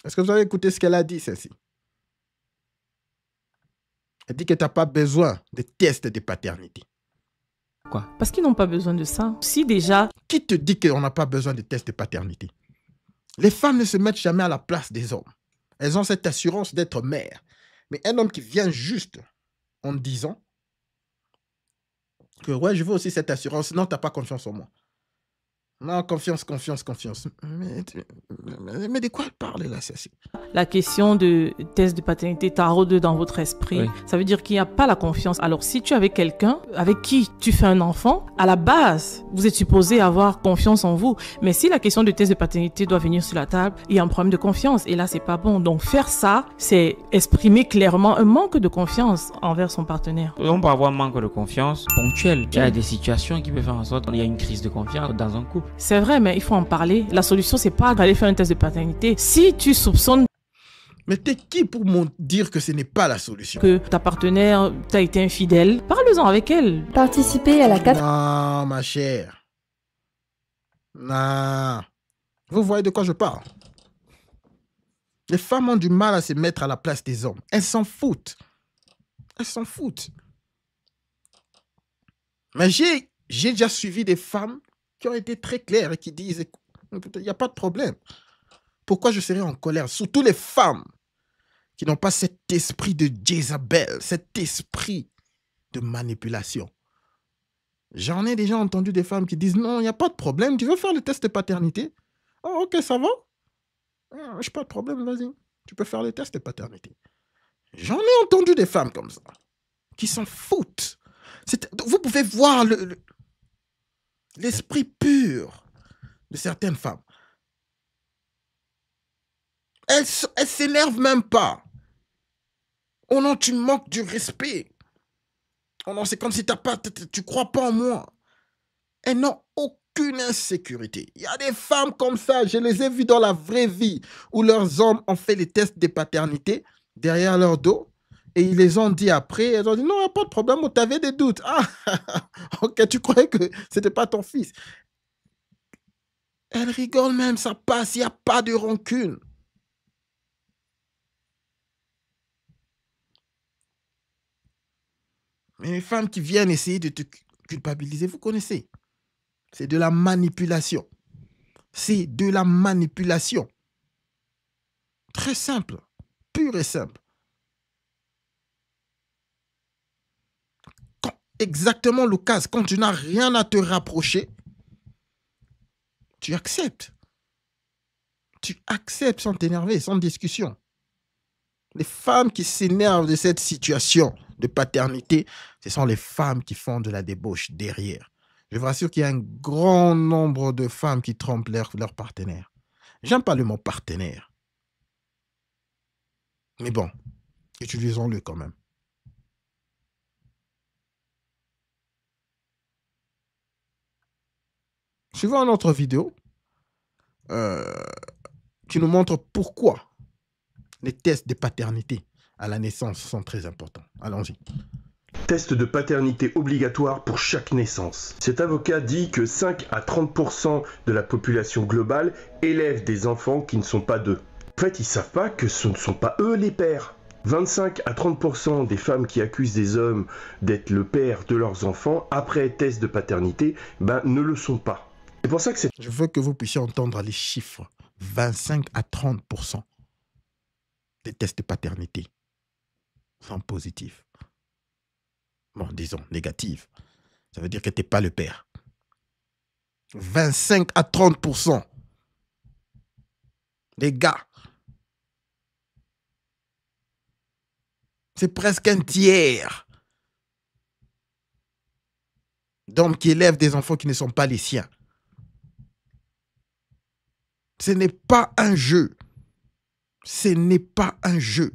est-ce que vous avez écouté ce qu'elle a dit, celle-ci? Elle dit que tu n'as pas besoin de tests de paternité. Quoi? Parce qu'ils n'ont pas besoin de ça. Si déjà... Qui te dit qu'on n'a pas besoin de tests de paternité? Les femmes ne se mettent jamais à la place des hommes. Elles ont cette assurance d'être mères. Mais un homme qui vient juste en disant que ouais, je veux aussi cette assurance. Non, tu n'as pas confiance en moi. Non, confiance. Mais de quoi elle parle là, Cécile? La question de test de paternité taraude dans votre esprit. Oui. Ça veut dire qu'il n'y a pas la confiance. Alors, si tu es avec quelqu'un avec qui tu fais un enfant, à la base, vous êtes supposé avoir confiance en vous. Mais si la question de test de paternité doit venir sur la table, il y a un problème de confiance. Et là, c'est pas bon. Donc, faire ça, c'est exprimer clairement un manque de confiance envers son partenaire. On peut avoir un manque de confiance ponctuel. Il y a des situations qui peuvent faire en sorte qu'il y a une crise de confiance dans un couple. C'est vrai, mais il faut en parler. La solution, c'est pas d'aller faire un test de paternité. Si tu soupçonnes... Mais t'es qui pour me dire que ce n'est pas la solution? Que ta partenaire t'a été infidèle, parle-en avec elle. Participer à la... Non, ma chère. Non. Vous voyez de quoi je parle? Les femmes ont du mal à se mettre à la place des hommes. Elles s'en foutent. Elles s'en foutent. Mais j'ai déjà suivi des femmes qui ont été très claires et qui disent, il n'y a pas de problème. Pourquoi je serais en colère? Surtout les femmes qui n'ont pas cet esprit de Jézabel, cet esprit de manipulation. J'en ai déjà entendu des femmes qui disent, non, il n'y a pas de problème, tu veux faire le test de paternité? Oh, ok, ça va. Je n'ai pas de problème, vas-y. Tu peux faire le test de paternité. J'en ai entendu des femmes comme ça, qui s'en foutent. Vous pouvez voir l'esprit pur de certaines femmes. Elles s'énervent même pas. Oh non, tu manques du respect. Oh non, c'est comme si tu crois pas en moi. Elles n'ont aucune insécurité. Il y a des femmes comme ça, je les ai vues dans la vraie vie, où leurs hommes ont fait les tests de paternité derrière leur dos, et ils les ont dit après, elles ont dit, non, il n'y a pas de problème, tu avais des doutes. Ah, ok, tu croyais que ce n'était pas ton fils. Elles rigolent même, ça passe, il n'y a pas de rancune. Mais les femmes qui viennent essayer de te culpabiliser, vous connaissez. C'est de la manipulation. C'est de la manipulation. Très simple. Pure et simple. Exactement, Lucas, quand tu n'as rien à te rapprocher, tu acceptes. Tu acceptes sans t'énerver, sans discussion. Les femmes qui s'énervent de cette situation de paternité, ce sont les femmes qui font de la débauche derrière. Je vous rassure qu'il y a un grand nombre de femmes qui trompent leur partenaire. J'aime pas le mot partenaire. Mais bon, utilisons-le quand même. Suivons une autre vidéo qui nous montre pourquoi les tests de paternité à la naissance sont très importants. Allons-y. Test de paternité obligatoire pour chaque naissance. Cet avocat dit que 5 à 30% de la population globale élève des enfants qui ne sont pas d'eux. En fait, ils ne savent pas que ce ne sont pas eux les pères. 25 à 30% des femmes qui accusent des hommes d'être le père de leurs enfants après test de paternité, ne le sont pas. C'est pour ça que c'est... Je veux que vous puissiez entendre les chiffres. 25 à 30% des tests de paternité sont positifs. Bon, disons, négatifs. Ça veut dire que tu n'es pas le père. 25 à 30%. Les gars. C'est presque un tiers d'hommes qui élèvent des enfants qui ne sont pas les siens. Ce n'est pas un jeu. Ce n'est pas un jeu.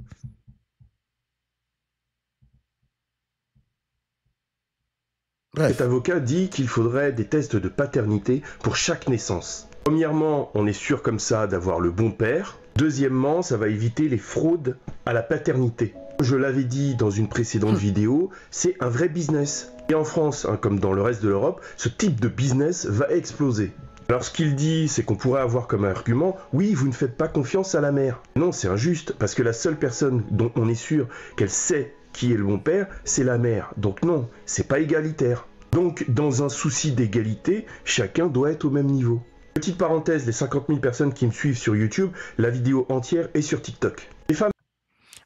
Bref. Cet avocat dit qu'il faudrait des tests de paternité pour chaque naissance. Premièrement, on est sûr comme ça d'avoir le bon père. Deuxièmement, ça va éviter les fraudes à la paternité. Je l'avais dit dans une précédente vidéo, c'est un vrai business. Et en France, comme dans le reste de l'Europe, ce type de business va exploser. Alors ce qu'il dit, c'est qu'on pourrait avoir comme argument, oui, vous ne faites pas confiance à la mère. Non, c'est injuste, parce que la seule personne dont on est sûr qu'elle sait qui est le bon père, c'est la mère. Donc non, c'est pas égalitaire. Donc, dans un souci d'égalité, chacun doit être au même niveau. Petite parenthèse, les 50 000 personnes qui me suivent sur YouTube, la vidéo entière est sur TikTok. Les femmes...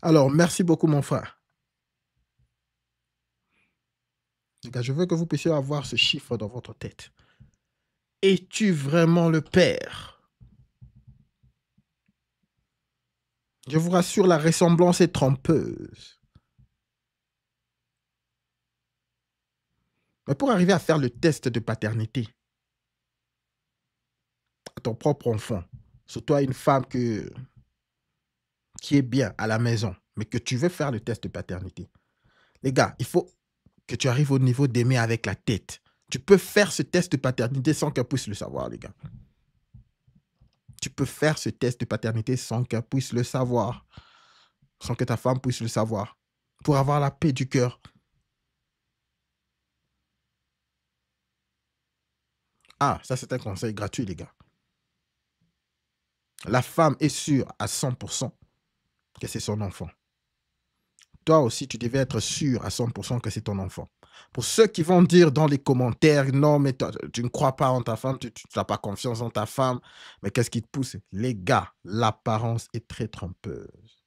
Alors, merci beaucoup, mon frère. Les gars, je veux que vous puissiez avoir ce chiffre dans votre tête. Es-tu vraiment le père? Je vous rassure, la ressemblance est trompeuse. Mais pour arriver à faire le test de paternité à ton propre enfant, surtout à une femme qui est bien à la maison, mais que tu veux faire le test de paternité, les gars, il faut que tu arrives au niveau d'aimer avec la tête. Tu peux faire ce test de paternité sans qu'elle puisse le savoir, les gars. Tu peux faire ce test de paternité sans qu'elle puisse le savoir, sans que ta femme puisse le savoir, pour avoir la paix du cœur. Ah, ça c'est un conseil gratuit, les gars. La femme est sûre à 100% que c'est son enfant. Toi aussi, tu devais être sûr à 100% que c'est ton enfant. Pour ceux qui vont dire dans les commentaires, non, mais toi, tu ne crois pas en ta femme, tu n'as pas confiance en ta femme, mais qu'est-ce qui te pousse? Les gars, l'apparence est très trompeuse.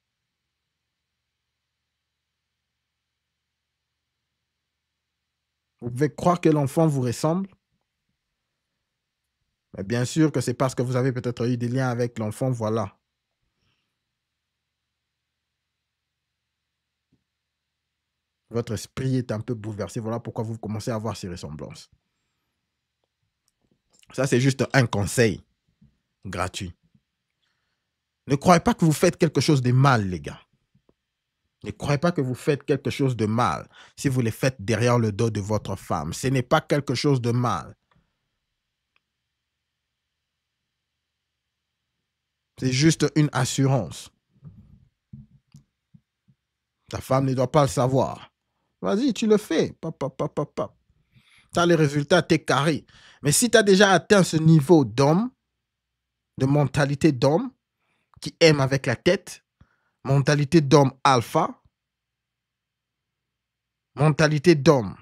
Vous pouvez croire que l'enfant vous ressemble, mais bien sûr que c'est parce que vous avez peut-être eu des liens avec l'enfant, voilà. Votre esprit est un peu bouleversé. Voilà pourquoi vous commencez à avoir ces ressemblances. Ça, c'est juste un conseil gratuit. Ne croyez pas que vous faites quelque chose de mal, les gars. Ne croyez pas que vous faites quelque chose de mal si vous le faites derrière le dos de votre femme. Ce n'est pas quelque chose de mal. C'est juste une assurance. Ta femme ne doit pas le savoir. Vas-y, tu le fais. Tu as les résultats, tu es carré. Mais si tu as déjà atteint ce niveau d'homme, de mentalité d'homme, qui aime avec la tête, mentalité d'homme alpha, mentalité d'homme,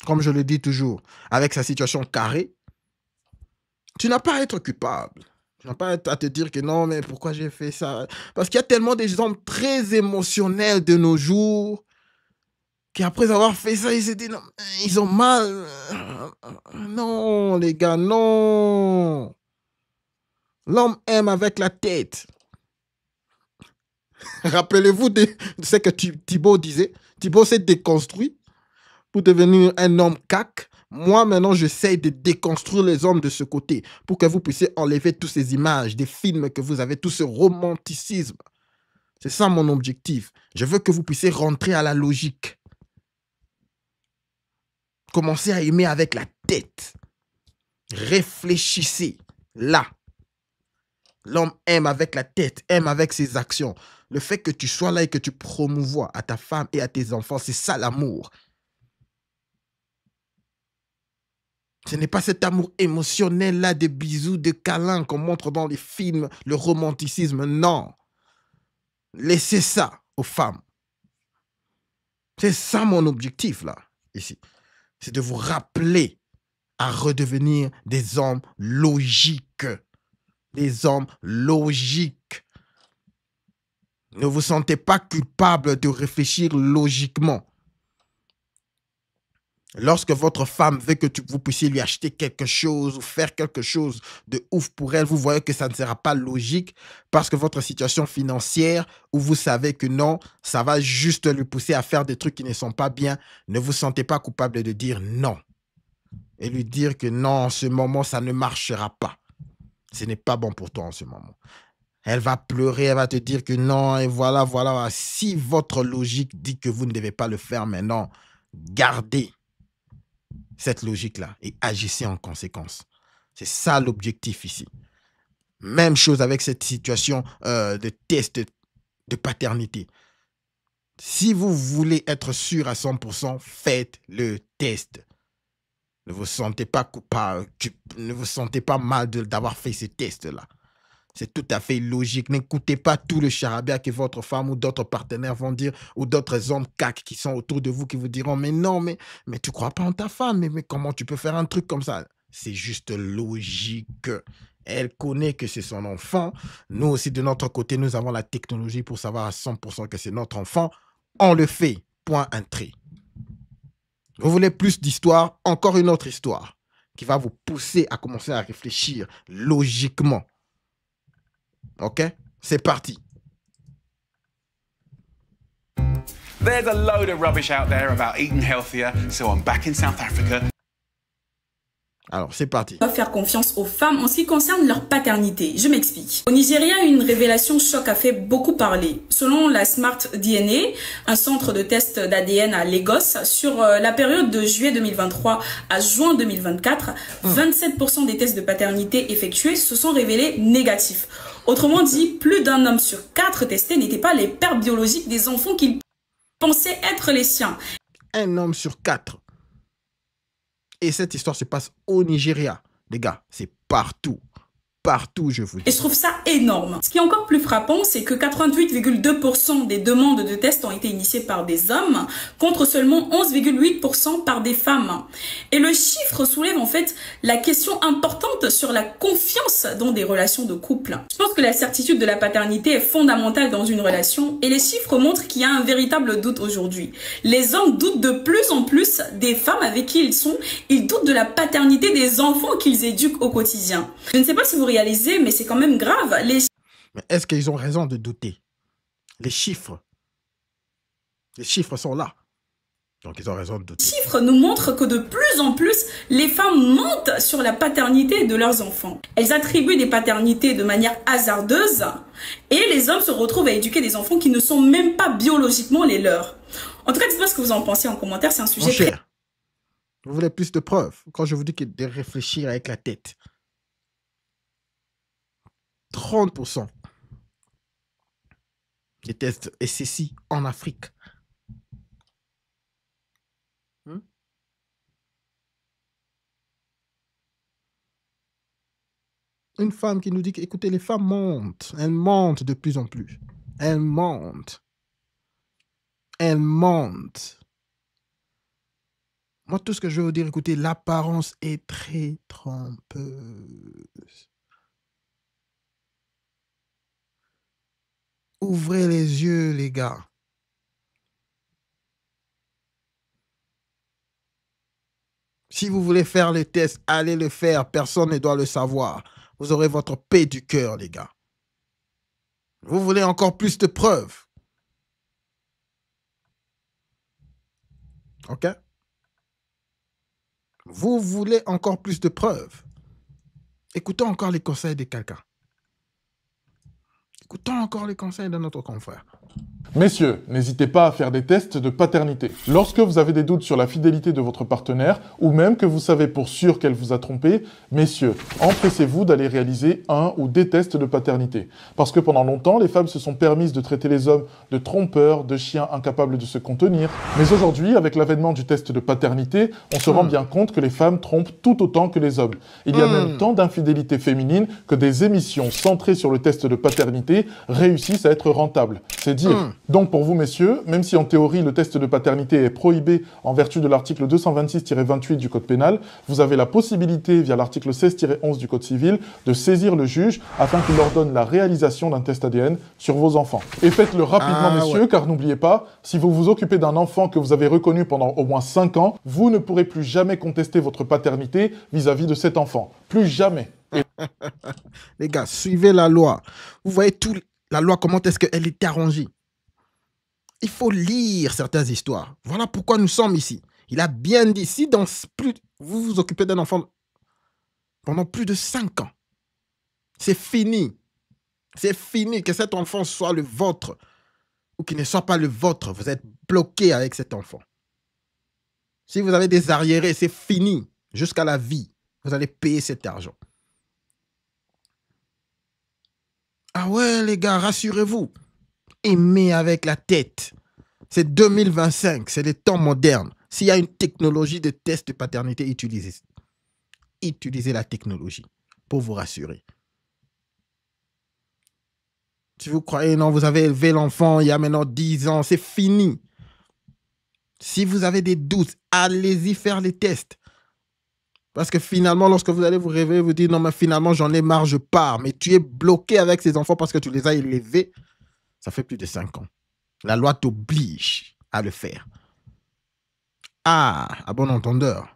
comme je le dis toujours, avec sa situation carrée, tu n'as pas à être culpable. Tu n'as pas à te dire que non, mais pourquoi j'ai fait ça? Parce qu'il y a tellement des hommes très émotionnels de nos jours qui après avoir fait ça, ils se disent, non, ils ont mal. Non, les gars, non. L'homme aime avec la tête. Rappelez-vous de ce que Thibaut disait. Thibaut s'est déconstruit pour devenir un homme cac. Moi, maintenant, j'essaie de déconstruire les hommes de ce côté pour que vous puissiez enlever toutes ces images, des films que vous avez, tout ce romanticisme. C'est ça mon objectif. Je veux que vous puissiez rentrer à la logique. Commencez à aimer avec la tête. Réfléchissez là. L'homme aime avec la tête, aime avec ses actions. Le fait que tu sois là et que tu promouvois à ta femme et à tes enfants, c'est ça l'amour. Ce n'est pas cet amour émotionnel-là, des bisous, de câlins qu'on montre dans les films, le romanticisme, non. Laissez ça aux femmes. C'est ça mon objectif, là, ici. C'est de vous rappeler à redevenir des hommes logiques. Des hommes logiques. Ne vous sentez pas coupable de réfléchir logiquement. Lorsque votre femme veut que vous puissiez lui acheter quelque chose ou faire quelque chose de ouf pour elle, vous voyez que ça ne sera pas logique parce que votre situation financière, où vous savez que non, ça va juste lui pousser à faire des trucs qui ne sont pas bien, ne vous sentez pas coupable de dire non. Et lui dire que non, en ce moment, ça ne marchera pas. Ce n'est pas bon pour toi en ce moment. Elle va pleurer, elle va te dire que non, et voilà, voilà. Si votre logique dit que vous ne devez pas le faire maintenant, gardez cette logique-là et agissez en conséquence. C'est ça l'objectif ici. Même chose avec cette situation de test de paternité. Si vous voulez être sûr à 100%, faites le test. Ne vous sentez pas coupable, ne vous sentez pas mal d'avoir fait ce test-là. C'est tout à fait logique. N'écoutez pas tout le charabia que votre femme ou d'autres partenaires vont dire ou d'autres hommes cac qui sont autour de vous qui vous diront « Mais non, mais tu crois pas en ta femme, mais comment tu peux faire un truc comme ça ?» C'est juste logique. Elle connaît que c'est son enfant. Nous aussi, de notre côté, nous avons la technologie pour savoir à 100% que c'est notre enfant. On le fait. Point un trait. Vous voulez plus d'histoire? Encore une autre histoire qui va vous pousser à commencer à réfléchir logiquement. Ok? C'est parti. There's a load of rubbish out there about eating healthier, so I'm back in South Africa. Alors, c'est parti. On doit faire confiance aux femmes en ce qui concerne leur paternité. Je m'explique. Au Nigeria, une révélation choc a fait beaucoup parler. Selon la Smart DNA, un centre de test d'ADN à Lagos, sur la période de juillet 2023 à juin 2024, 27% des tests de paternité effectués se sont révélés négatifs. Autrement dit, plus d'un homme sur 4 testés n'étaient pas les pères biologiques des enfants qu'ils pensaient être les siens. Un homme sur 4. Et cette histoire se passe au Nigeria. Les gars, c'est partout. Partout, je vous dis. Et je trouve ça énorme. Ce qui est encore plus frappant, c'est que 88,2% des demandes de tests ont été initiées par des hommes, contre seulement 11,8% par des femmes. Et le chiffre soulève en fait la question importante sur la confiance dans des relations de couple. Je pense que la certitude de la paternité est fondamentale dans une relation, et les chiffres montrent qu'il y a un véritable doute aujourd'hui. Les hommes doutent de plus en plus des femmes avec qui ils sont, ils doutent de la paternité des enfants qu'ils éduquent au quotidien. Je ne sais pas si vous réaliser, mais c'est quand même grave. Mais est-ce qu'ils ont raison de douter? Les chiffres sont là. Donc ils ont raison de douter. Les chiffres nous montrent que de plus en plus, les femmes mentent sur la paternité de leurs enfants. Elles attribuent des paternités de manière hasardeuse et les hommes se retrouvent à éduquer des enfants qui ne sont même pas biologiquement les leurs. En tout cas, dites-moi ce que vous en pensez en commentaire, c'est un sujet très... Vous voulez plus de preuves? Quand je vous dis de réfléchir avec la tête. 30% des tests SSI en Afrique. Une femme qui nous dit que, écoutez, les femmes mentent. Elles mentent de plus en plus. Elles mentent. Elles mentent. Moi, tout ce que je veux vous dire, écoutez, l'apparence est très trompeuse. Ouvrez les yeux, les gars. Si vous voulez faire les tests, allez le faire. Personne ne doit le savoir. Vous aurez votre paix du cœur, les gars. Vous voulez encore plus de preuves? OK? Vous voulez encore plus de preuves? Écoutons encore les conseils de quelqu'un. Écoutons encore les conseils de notre confrère. Messieurs, n'hésitez pas à faire des tests de paternité. Lorsque vous avez des doutes sur la fidélité de votre partenaire, ou même que vous savez pour sûr qu'elle vous a trompé, messieurs, empressez-vous d'aller réaliser un ou des tests de paternité. Parce que pendant longtemps, les femmes se sont permises de traiter les hommes de trompeurs, de chiens incapables de se contenir. Mais aujourd'hui, avec l'avènement du test de paternité, on se rend bien compte que les femmes trompent tout autant que les hommes. Il y a même tant d'infidélité féminine que des émissions centrées sur le test de paternité réussissent à être rentables. C'est dire. Donc pour vous, messieurs, même si en théorie le test de paternité est prohibé en vertu de l'article 226-28 du Code pénal, vous avez la possibilité, via l'article 16-11 du Code civil, de saisir le juge afin qu'il ordonne la réalisation d'un test ADN sur vos enfants. Et faites-le rapidement, messieurs, car n'oubliez pas, si vous vous occupez d'un enfant que vous avez reconnu pendant au moins 5 ans, vous ne pourrez plus jamais contester votre paternité vis-à-vis de cet enfant. Plus jamais. Les gars, suivez la loi. Vous voyez la loi, comment est-ce qu'elle est arrangée. Il faut lire certaines histoires. Voilà pourquoi nous sommes ici. Il a bien dit, si vous vous occupez d'un enfant pendant plus de 5 ans, c'est fini. C'est fini que cet enfant soit le vôtre ou qu'il ne soit pas le vôtre. Vous êtes bloqué avec cet enfant. Si vous avez des arriérés, c'est fini. Jusqu'à la vie, vous allez payer cet argent. Ah ouais, les gars, rassurez-vous. Aimez avec la tête. C'est 2025, c'est les temps modernes. S'il y a une technologie de test de paternité, utilisez la technologie pour vous rassurer. Si vous croyez, non, vous avez élevé l'enfant il y a maintenant 10 ans, c'est fini. Si vous avez des doutes, allez-y faire les tests. Parce que finalement, lorsque vous allez vous réveiller, vous dites, non, mais finalement, j'en ai marre, je pars. Mais tu es bloqué avec ces enfants parce que tu les as élevés. Ça fait plus de 5 ans. La loi t'oblige à le faire. Ah, à bon entendeur.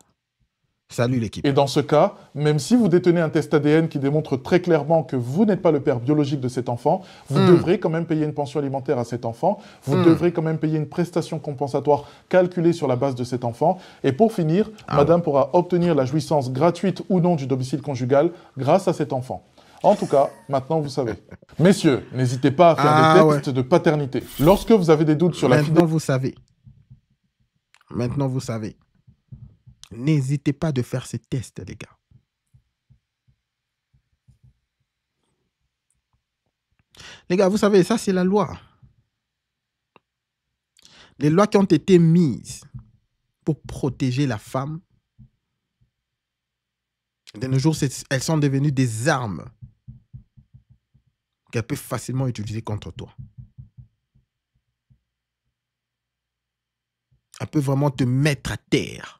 Salut l'équipe. Et dans ce cas, même si vous détenez un test ADN qui démontre très clairement que vous n'êtes pas le père biologique de cet enfant, vous devrez quand même payer une pension alimentaire à cet enfant, vous devrez quand même payer une prestation compensatoire calculée sur la base de cet enfant. Et pour finir, madame pourra obtenir la jouissance gratuite ou non du domicile conjugal grâce à cet enfant. En tout cas, maintenant vous savez. Messieurs, n'hésitez pas à faire des tests de paternité. Lorsque vous avez des doutes sur la fidélité... Maintenant vous savez. Maintenant vous savez. N'hésitez pas de faire ces tests, les gars. Les gars, vous savez, ça, c'est la loi. Les lois qui ont été mises pour protéger la femme, de nos jours, elles sont devenues des armes qu'elle peut facilement utiliser contre toi. Elle peut vraiment te mettre à terre.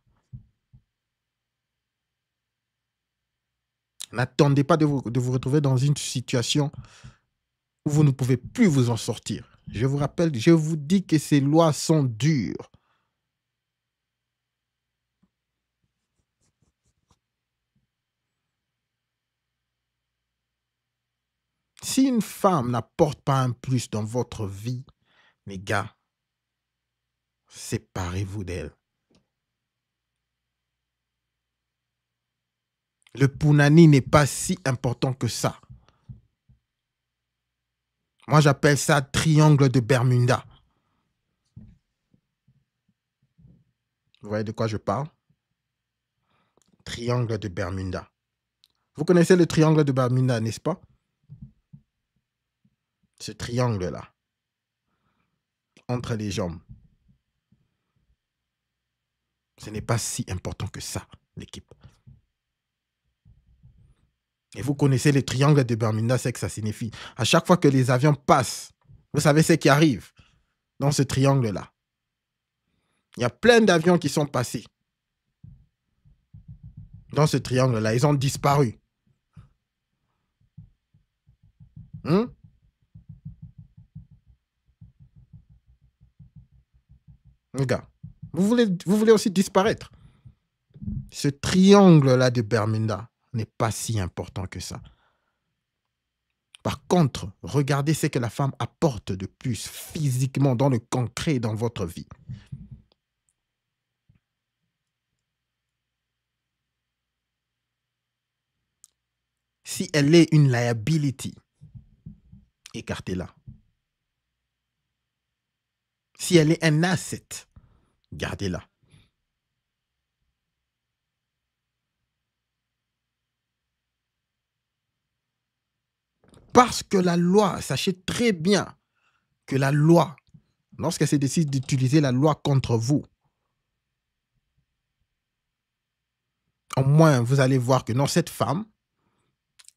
N'attendez pas de vous retrouver dans une situation où vous ne pouvez plus vous en sortir. Je vous rappelle, je vous dis que ces lois sont dures. Si une femme n'apporte pas un plus dans votre vie, les gars, séparez-vous d'elle. Le punani n'est pas si important que ça. Moi, j'appelle ça triangle de Bermuda. Vous voyez de quoi je parle? Triangle de Bermuda. Vous connaissez le triangle de Bermuda, n'est-ce pas? Ce triangle-là, entre les jambes. Ce n'est pas si important que ça, l'équipe. Et vous connaissez le triangle de Bermuda, c'est que ça signifie. À chaque fois que les avions passent, vous savez ce qui arrive dans ce triangle-là. Il y a plein d'avions qui sont passés dans ce triangle-là. Ils ont disparu. Les gars, vous voulez aussi disparaître. Ce triangle-là de Bermuda n'est pas si important que ça. Par contre, regardez ce que la femme apporte de plus physiquement dans le concret dans votre vie. Si elle est une liability, écartez-la. Si elle est un asset, gardez-la. Parce que la loi, sachez très bien que la loi, lorsqu'elle se décide d'utiliser la loi contre vous, au moins vous allez voir que non, cette femme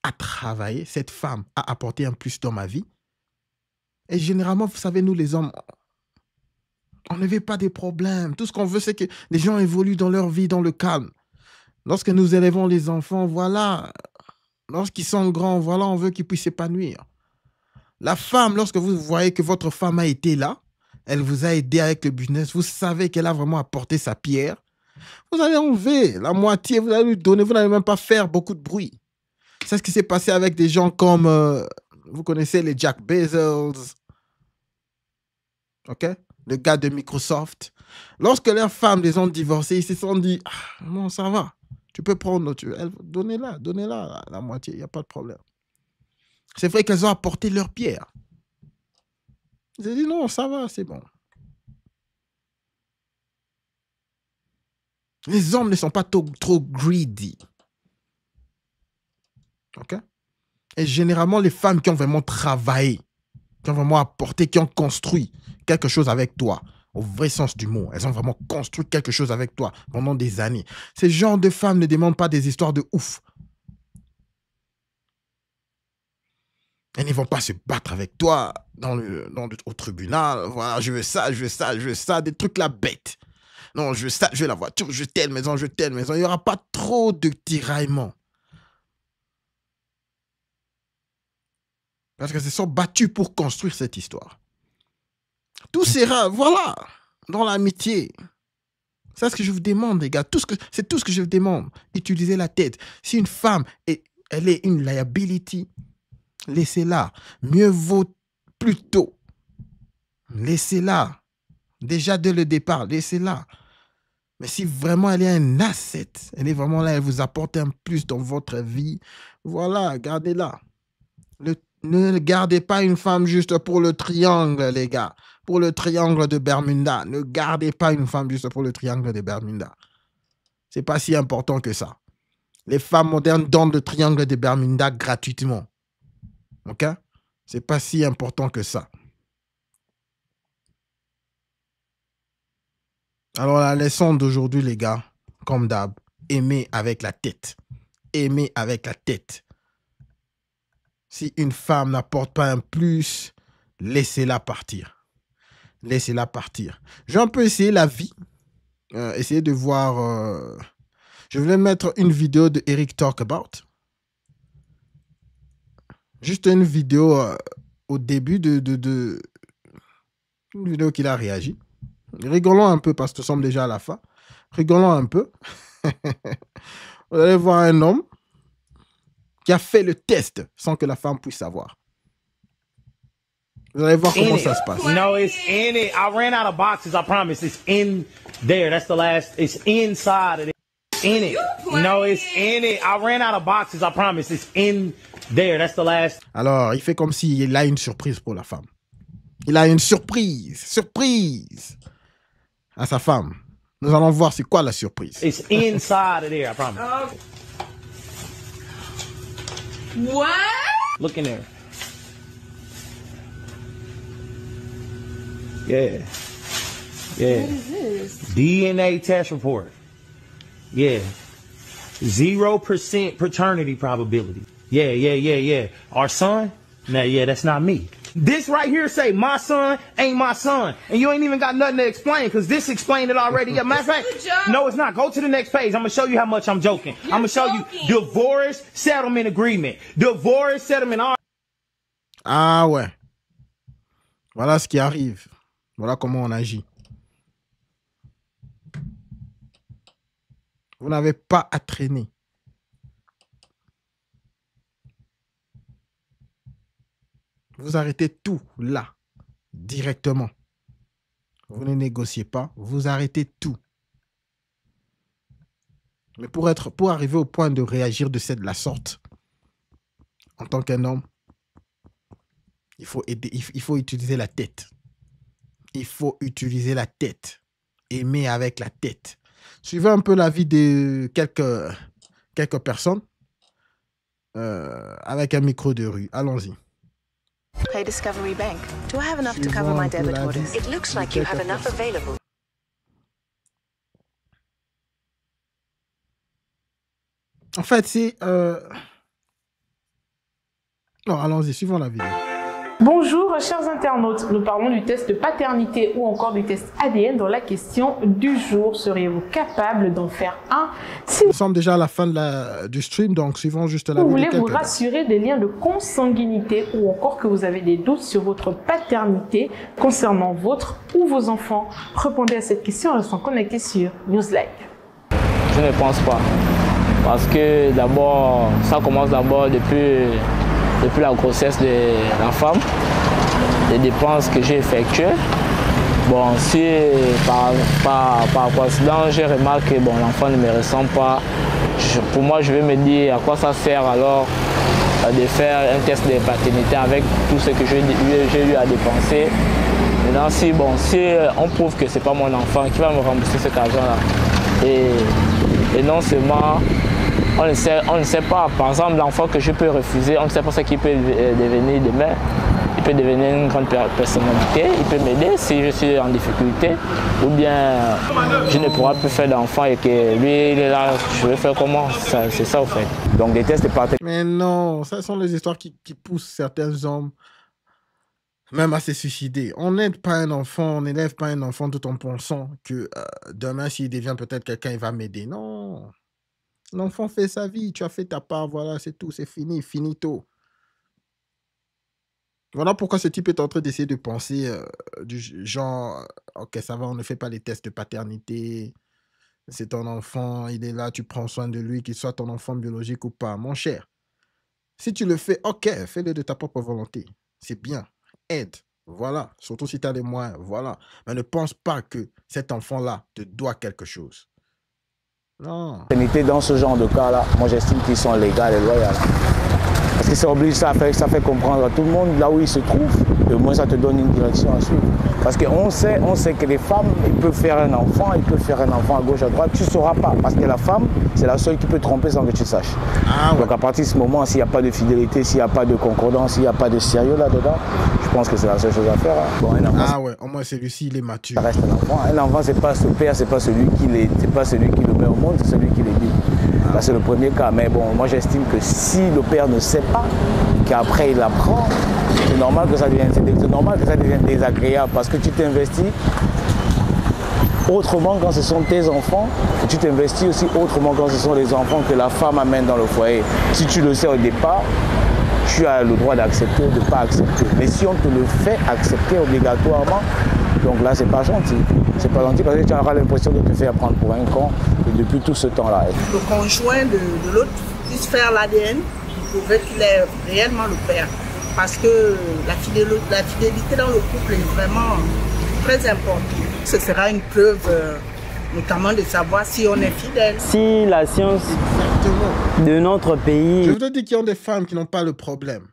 a travaillé, cette femme a apporté un plus dans ma vie. Et généralement, vous savez, nous les hommes, on ne veut pas des problèmes. Tout ce qu'on veut, c'est que les gens évoluent dans leur vie, dans le calme. Lorsque nous élevons les enfants, voilà... Lorsqu'ils sont grands, voilà, on veut qu'ils puissent s'épanouir. La femme, lorsque vous voyez que votre femme a été là, elle vous a aidé avec le business, vous savez qu'elle a vraiment apporté sa pierre, vous allez enlever la moitié, vous allez lui donner, vous n'allez même pas faire beaucoup de bruit. C'est ce qui s'est passé avec des gens comme, vous connaissez les Jack Bezos, ok? Le gars de Microsoft. Lorsque leurs femmes les ont divorcés, ils se sont dit, ah, non, ça va. Tu peux prendre, donnez-la la moitié, il n'y a pas de problème. C'est vrai qu'elles ont apporté leur pierre. Ils ont dit non, ça va, c'est bon. Les hommes ne sont pas trop greedy. Ok? Et généralement, les femmes qui ont vraiment travaillé, qui ont vraiment apporté, qui ont construit quelque chose avec toi, au vrai sens du mot. Elles ont vraiment construit quelque chose avec toi pendant des années. Ces genres de femmes ne demandent pas des histoires de ouf. Elles ne vont pas se battre avec toi au tribunal. Voilà, je veux ça, je veux ça, je veux ça. Des trucs là bêtes. Non, je veux ça, je veux la voiture, je veux telle maison, je veux telle maison. Il n'y aura pas trop de tiraillements. Parce que se sont battus pour construire cette histoire. Tout sera, voilà, dans l'amitié. C'est ce que je vous demande, les gars. C'est tout ce que je vous demande. Utilisez la tête. Si une femme, elle est une liability, laissez-la. Mieux vaut plus tôt. Laissez-la. Déjà dès le départ, laissez-la. Mais si vraiment elle est un asset, elle est vraiment là, elle vous apporte un plus dans votre vie, voilà, gardez-la. Ne gardez pas une femme juste pour le triangle, les gars. Pour le triangle de Bermuda. Ne gardez pas une femme juste pour le triangle de Bermuda. C'est pas si important que ça. Les femmes modernes donnent le triangle de Bermuda gratuitement. Ok? C'est pas si important que ça. Alors, la leçon d'aujourd'hui, les gars, comme d'hab, aimez avec la tête. Aimez avec la tête. Si une femme n'apporte pas un plus, laissez-la partir. Laissez-la partir. Je vais un peu essayer la vie. Essayer de voir... Je voulais mettre une vidéo de Eric Talk About. Juste une vidéo au début une vidéo qu'il a réagi. Rigolons un peu parce que nous sommes déjà à la fin. Rigolons un peu. Vous allez voir un homme qui a fait le test sans que la femme puisse savoir. Vous allez voir comment ça se passe. No, it's in it. I ran out of boxes, I promise. It's in there. That's the last. It's inside of it. In it. No, it's in it. I ran out of boxes, I promise. It's in there. That's the last. Alors, il fait comme s'il a une surprise pour la femme. Il a une surprise. Surprise à sa femme. Nous allons voir c'est quoi la surprise. It's inside of there, I promise. What? Look in there. Yeah. Yeah. What is this? DNA test report. Yeah. 0% paternity probability. Yeah. Our son? Nah, yeah, that's not me. This right here say my son ain't my son. And you ain't even got nothing to explain because this explained it already. Yeah, matter of fact, no, it's not. Go to the next page. I'm going to show you how much I'm joking. I'm going to show you divorce settlement agreement. Divorce settlement. Ah ouais. Voilà ce qui arrive. Voilà comment on agit. Vous n'avez pas à traîner. Vous arrêtez tout là, directement. Vous ne négociez pas, vous arrêtez tout. Mais pour arriver au point de réagir de la sorte, en tant qu'un homme, il faut utiliser la tête. Il faut utiliser la tête. Aimer avec la tête. Suivez un peu la vie de quelques personnes avec un micro de rue. Allons-y. Pay Discovery Bank. Do I have enough to cover my debit orders? It looks like you have enough available. En fait, c'est... Non, allons-y, suivons la vidéo. Bonjour chers internautes, nous parlons du test de paternité ou encore du test ADN dans la question du jour. Seriez-vous capable d'en faire un si nous sommes déjà à la fin du stream, donc suivons juste la vidéo. Vous voulez vous rassurer des liens de consanguinité ou encore que vous avez des doutes sur votre paternité concernant votre ou vos enfants? Répondez à cette question en restant connecté sur Newslive. Je ne pense pas. Parce que d'abord, ça commence d'abord depuis la grossesse de la femme, les dépenses que j'ai effectuées. Bon, si par coïncidence, j'ai remarqué que bon, l'enfant ne me ressemble pas, pour moi, je vais me dire à quoi ça sert alors de faire un test de paternité avec tout ce que j'ai eu à dépenser. Maintenant, si on prouve que ce n'est pas mon enfant qui va me rembourser cet argent-là, et non seulement... On ne sait pas, par exemple, l'enfant que je peux refuser, on ne sait pas ce qu'il peut devenir demain. il peut devenir une grande personnalité, il peut m'aider si je suis en difficulté, ou bien je ne pourrai plus faire d'enfant et que lui, il est là, je vais faire comment? C'est ça, au fait. Donc, des tests de paternité. Mais non, ça sont les histoires qui poussent certains hommes même à se suicider. On n'aide pas un enfant, on n'élève pas un enfant tout en pensant que demain, s'il devient peut-être quelqu'un, il va m'aider. Non. L'enfant fait sa vie, tu as fait ta part, voilà, c'est tout, c'est fini, finito. Voilà pourquoi ce type est en train d'essayer de penser du genre, ok, ça va, on ne fait pas les tests de paternité, c'est ton enfant, il est là, tu prends soin de lui, qu'il soit ton enfant biologique ou pas. Mon cher, si tu le fais, ok, fais-le de ta propre volonté, c'est bien. Aide, voilà, surtout si tu as les moyens, voilà. Mais ne pense pas que cet enfant-là te doit quelque chose. Non. Dans ce genre de cas-là, moi j'estime qu'ils sont légaux et loyaux. Parce que ça oblige, ça fait comprendre à tout le monde là où il se trouve. Et au moins ça te donne une direction à suivre. Parce qu'on sait que les femmes, ils peuvent faire un enfant à gauche, à droite, tu ne sauras pas. Parce que la femme, c'est la seule qui peut tromper sans que tu saches. Ah, ouais. Donc à partir de ce moment, s'il n'y a pas de fidélité, s'il n'y a pas de concordance, s'il n'y a pas de sérieux là-dedans, je pense que c'est la seule chose à faire. Hein. Bon, ah ouais, au moins celui-ci, il est mature. Ça reste un enfant. Un enfant, c'est pas ce père, c'est pas celui qui le met au monde, c'est celui qui l'éduque. Là, c'est le premier cas. Mais bon, moi j'estime que si le père ne sait pas, qu'après il apprend, c'est normal que ça devienne désagréable parce que tu t'investis autrement quand ce sont tes enfants, et tu t'investis aussi autrement quand ce sont les enfants que la femme amène dans le foyer. Si tu le sais au départ, tu as le droit d'accepter ou de ne pas accepter. Mais si on te le fait accepter obligatoirement, donc là, c'est pas gentil. C'est pas gentil parce que tu auras l'impression de te faire prendre pour un con depuis tout ce temps-là. Le conjoint de l'autre puisse faire l'ADN pour prouver qu'il est réellement le père. Parce que la fidélité dans le couple est vraiment très importante. Ce sera une preuve, notamment de savoir si on est fidèle. Si la science de notre pays... Je voudrais dire qu'il y a des femmes qui n'ont pas le problème.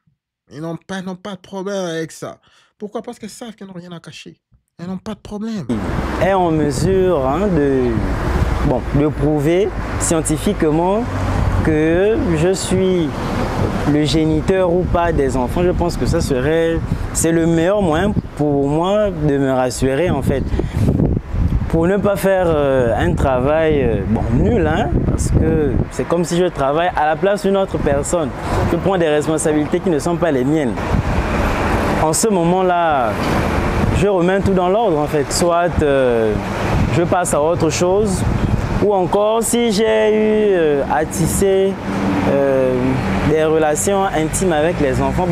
Ils n'ont pas de problème avec ça. Pourquoi? Parce qu'elles savent qu'elles n'ont rien à cacher. Elles n'ont pas de problème. Est en mesure de prouver scientifiquement que je suis le géniteur ou pas des enfants. Je pense que c'est le meilleur moyen pour moi de me rassurer en fait. Pour ne pas faire un travail nul, hein, parce que c'est comme si je travaille à la place d'une autre personne. Je prends des responsabilités qui ne sont pas les miennes. En ce moment-là, je remets tout dans l'ordre en fait. Soit je passe à autre chose, ou encore si j'ai eu à tisser des relations intimes avec les enfants,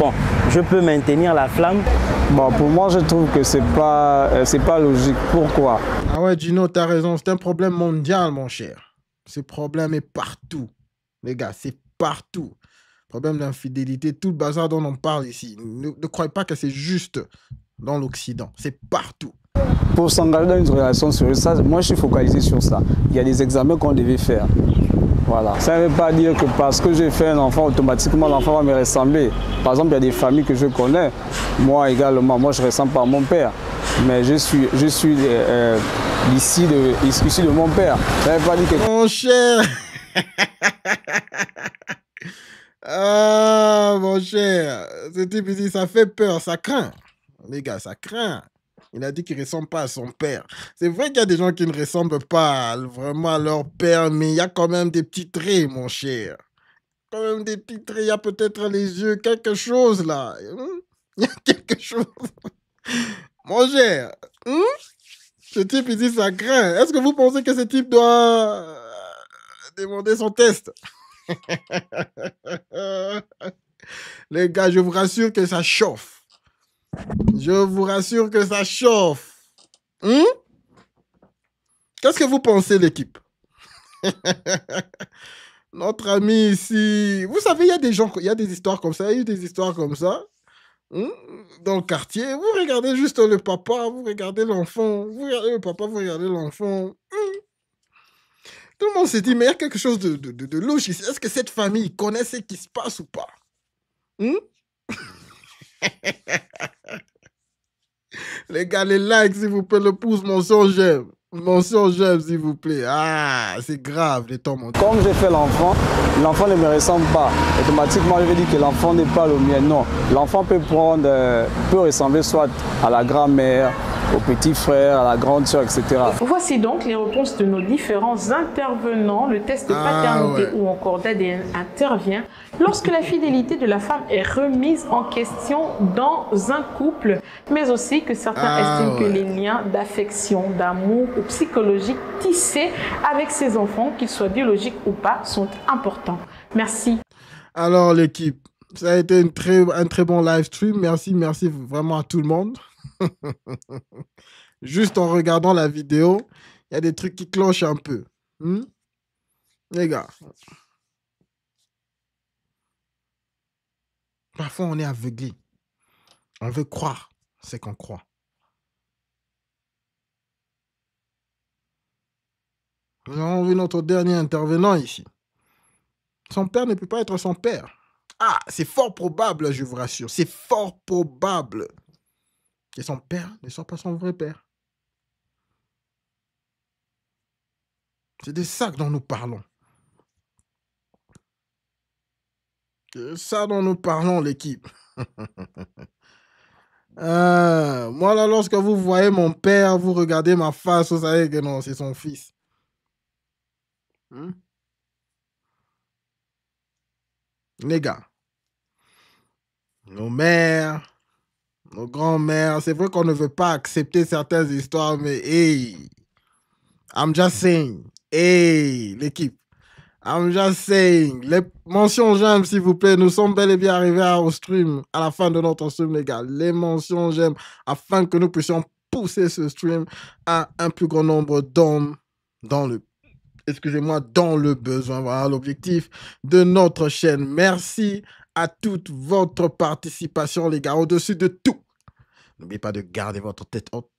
je peux maintenir la flamme. Pour moi, je trouve que c'est pas logique. Pourquoi? Ah ouais, Gino, t'as raison. C'est un problème mondial, mon cher. Ce problème est partout. Les gars, c'est partout. Problème d'infidélité, tout le bazar dont on parle ici. Ne croyez pas que c'est juste dans l'Occident. C'est partout. Pour s'engager dans une relation sérieuse, ça, moi je suis focalisé sur ça. Il y a des examens qu'on devait faire. Voilà. Ça ne veut pas dire que parce que j'ai fait un enfant, automatiquement l'enfant va me ressembler. Par exemple, il y a des familles que je connais. Moi également, moi je ressemble pas à mon père. Mais je suis issu de mon père. Ça ne veut pas dire que... Mon cher. Ah, mon cher. Ce type dit, ça fait peur, ça craint. Les gars, ça craint. Il a dit qu'il ne ressemble pas à son père. C'est vrai qu'il y a des gens qui ne ressemblent pas vraiment à leur père, mais il y a quand même des petits traits, mon cher. Quand même des petits traits. Il y a peut-être les yeux, quelque chose là. Il y a quelque chose. Mon cher. Ce type, il dit ça craint. Est-ce que vous pensez que ce type doit demander son test? Les gars, je vous rassure que ça chauffe. Je vous rassure que ça chauffe. Qu'est-ce que vous pensez, l'équipe? Notre ami ici... Vous savez, il y a des gens, il y a des histoires comme ça. Il y a eu des histoires comme ça. Dans le quartier. Vous regardez juste le papa, vous regardez l'enfant. Vous regardez le papa, vous regardez l'enfant. Tout le monde s'est dit, mais il y a quelque chose de louche ici. Est-ce que cette famille connaît ce qui se passe ou pas? Les gars, les likes, s'il vous plaît, le pouce, mon son, j'aime. Mention j'aime, s'il vous plaît. Ah, c'est grave, les temps montent. Comme j'ai fait l'enfant ne me ressemble pas. Automatiquement, je vais dire que l'enfant n'est pas le mien. Non, l'enfant peut ressembler soit à la grand-mère, au petit frère, à la grande sœur, etc. Voici donc les réponses de nos différents intervenants. Le test de paternité ou encore d'ADN intervient lorsque la fidélité de la femme est remise en question dans un couple, mais aussi que certains estiment que les liens d'affection, d'amour ou psychologique tissés avec ses enfants, qu'ils soient biologiques ou pas, sont importants. Merci. Alors l'équipe, ça a été un très bon live stream. Merci vraiment à tout le monde. Juste en regardant la vidéo, il y a des trucs qui clochent un peu. Les gars, parfois on est aveuglé. On veut croire ce qu'on croit. Nous avons vu notre dernier intervenant ici. Son père ne peut pas être son père. Ah, c'est fort probable, je vous rassure. C'est fort probable que son père ne soit pas son vrai père. C'est de ça dont nous parlons. C'est ça dont nous parlons, l'équipe. Moi, là, lorsque vous voyez mon père, vous regardez ma face, vous savez que non, c'est son fils. Les gars, nos mères, nos grands-mères, c'est vrai qu'on ne veut pas accepter certaines histoires, mais hey, I'm just saying, hey, l'équipe, I'm just saying, les mentions j'aime, s'il vous plaît, nous sommes bel et bien arrivés au stream, à la fin de notre stream, les gars, les mentions j'aime, afin que nous puissions pousser ce stream à un plus grand nombre d'hommes dans le besoin. Voilà l'objectif de notre chaîne. Merci à toute votre participation, les gars. Au-dessus de tout, n'oubliez pas de garder votre tête haute.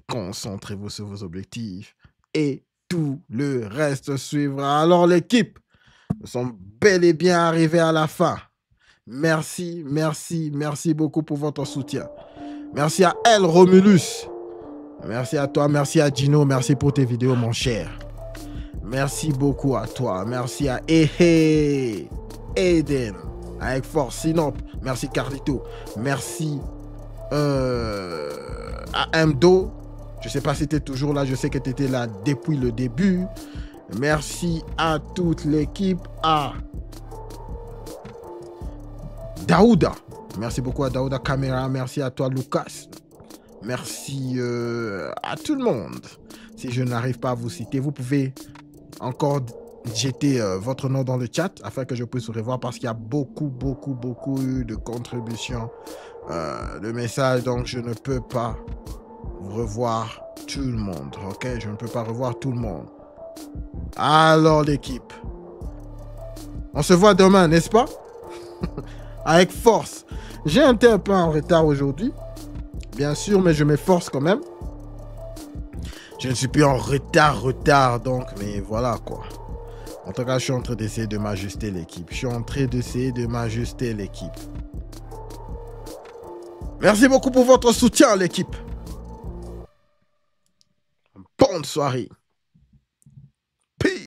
Concentrez-vous sur vos objectifs et tout le reste suivra. Alors, l'équipe, nous sommes bel et bien arrivés à la fin. Merci beaucoup pour votre soutien. Merci à El Romulus. Merci à toi, merci à Gino, merci pour tes vidéos, mon cher. Merci beaucoup à toi. Merci à Eden, avec Force Sinop. Merci Carlito. Merci à Mdo. Je ne sais pas si tu es toujours là. Je sais que tu étais là depuis le début. Merci à toute l'équipe. À Daouda. Merci beaucoup à Daouda Caméra. Merci à toi, Lucas. Merci à tout le monde. Si je n'arrive pas à vous citer, vous pouvez encore jeter votre nom dans le chat afin que je puisse vous revoir parce qu'il y a beaucoup de contributions de messages, donc je ne peux pas revoir tout le monde, ok? Je ne peux pas revoir tout le monde. Alors l'équipe, on se voit demain, n'est-ce pas? Avec force. J'ai été un peu en retard aujourd'hui, bien sûr, mais je m'efforce quand même. Je ne suis plus en retard, donc, mais voilà quoi. En tout cas, je suis en train d'essayer de m'ajuster l'équipe. Merci beaucoup pour votre soutien, l'équipe. Bonne soirée.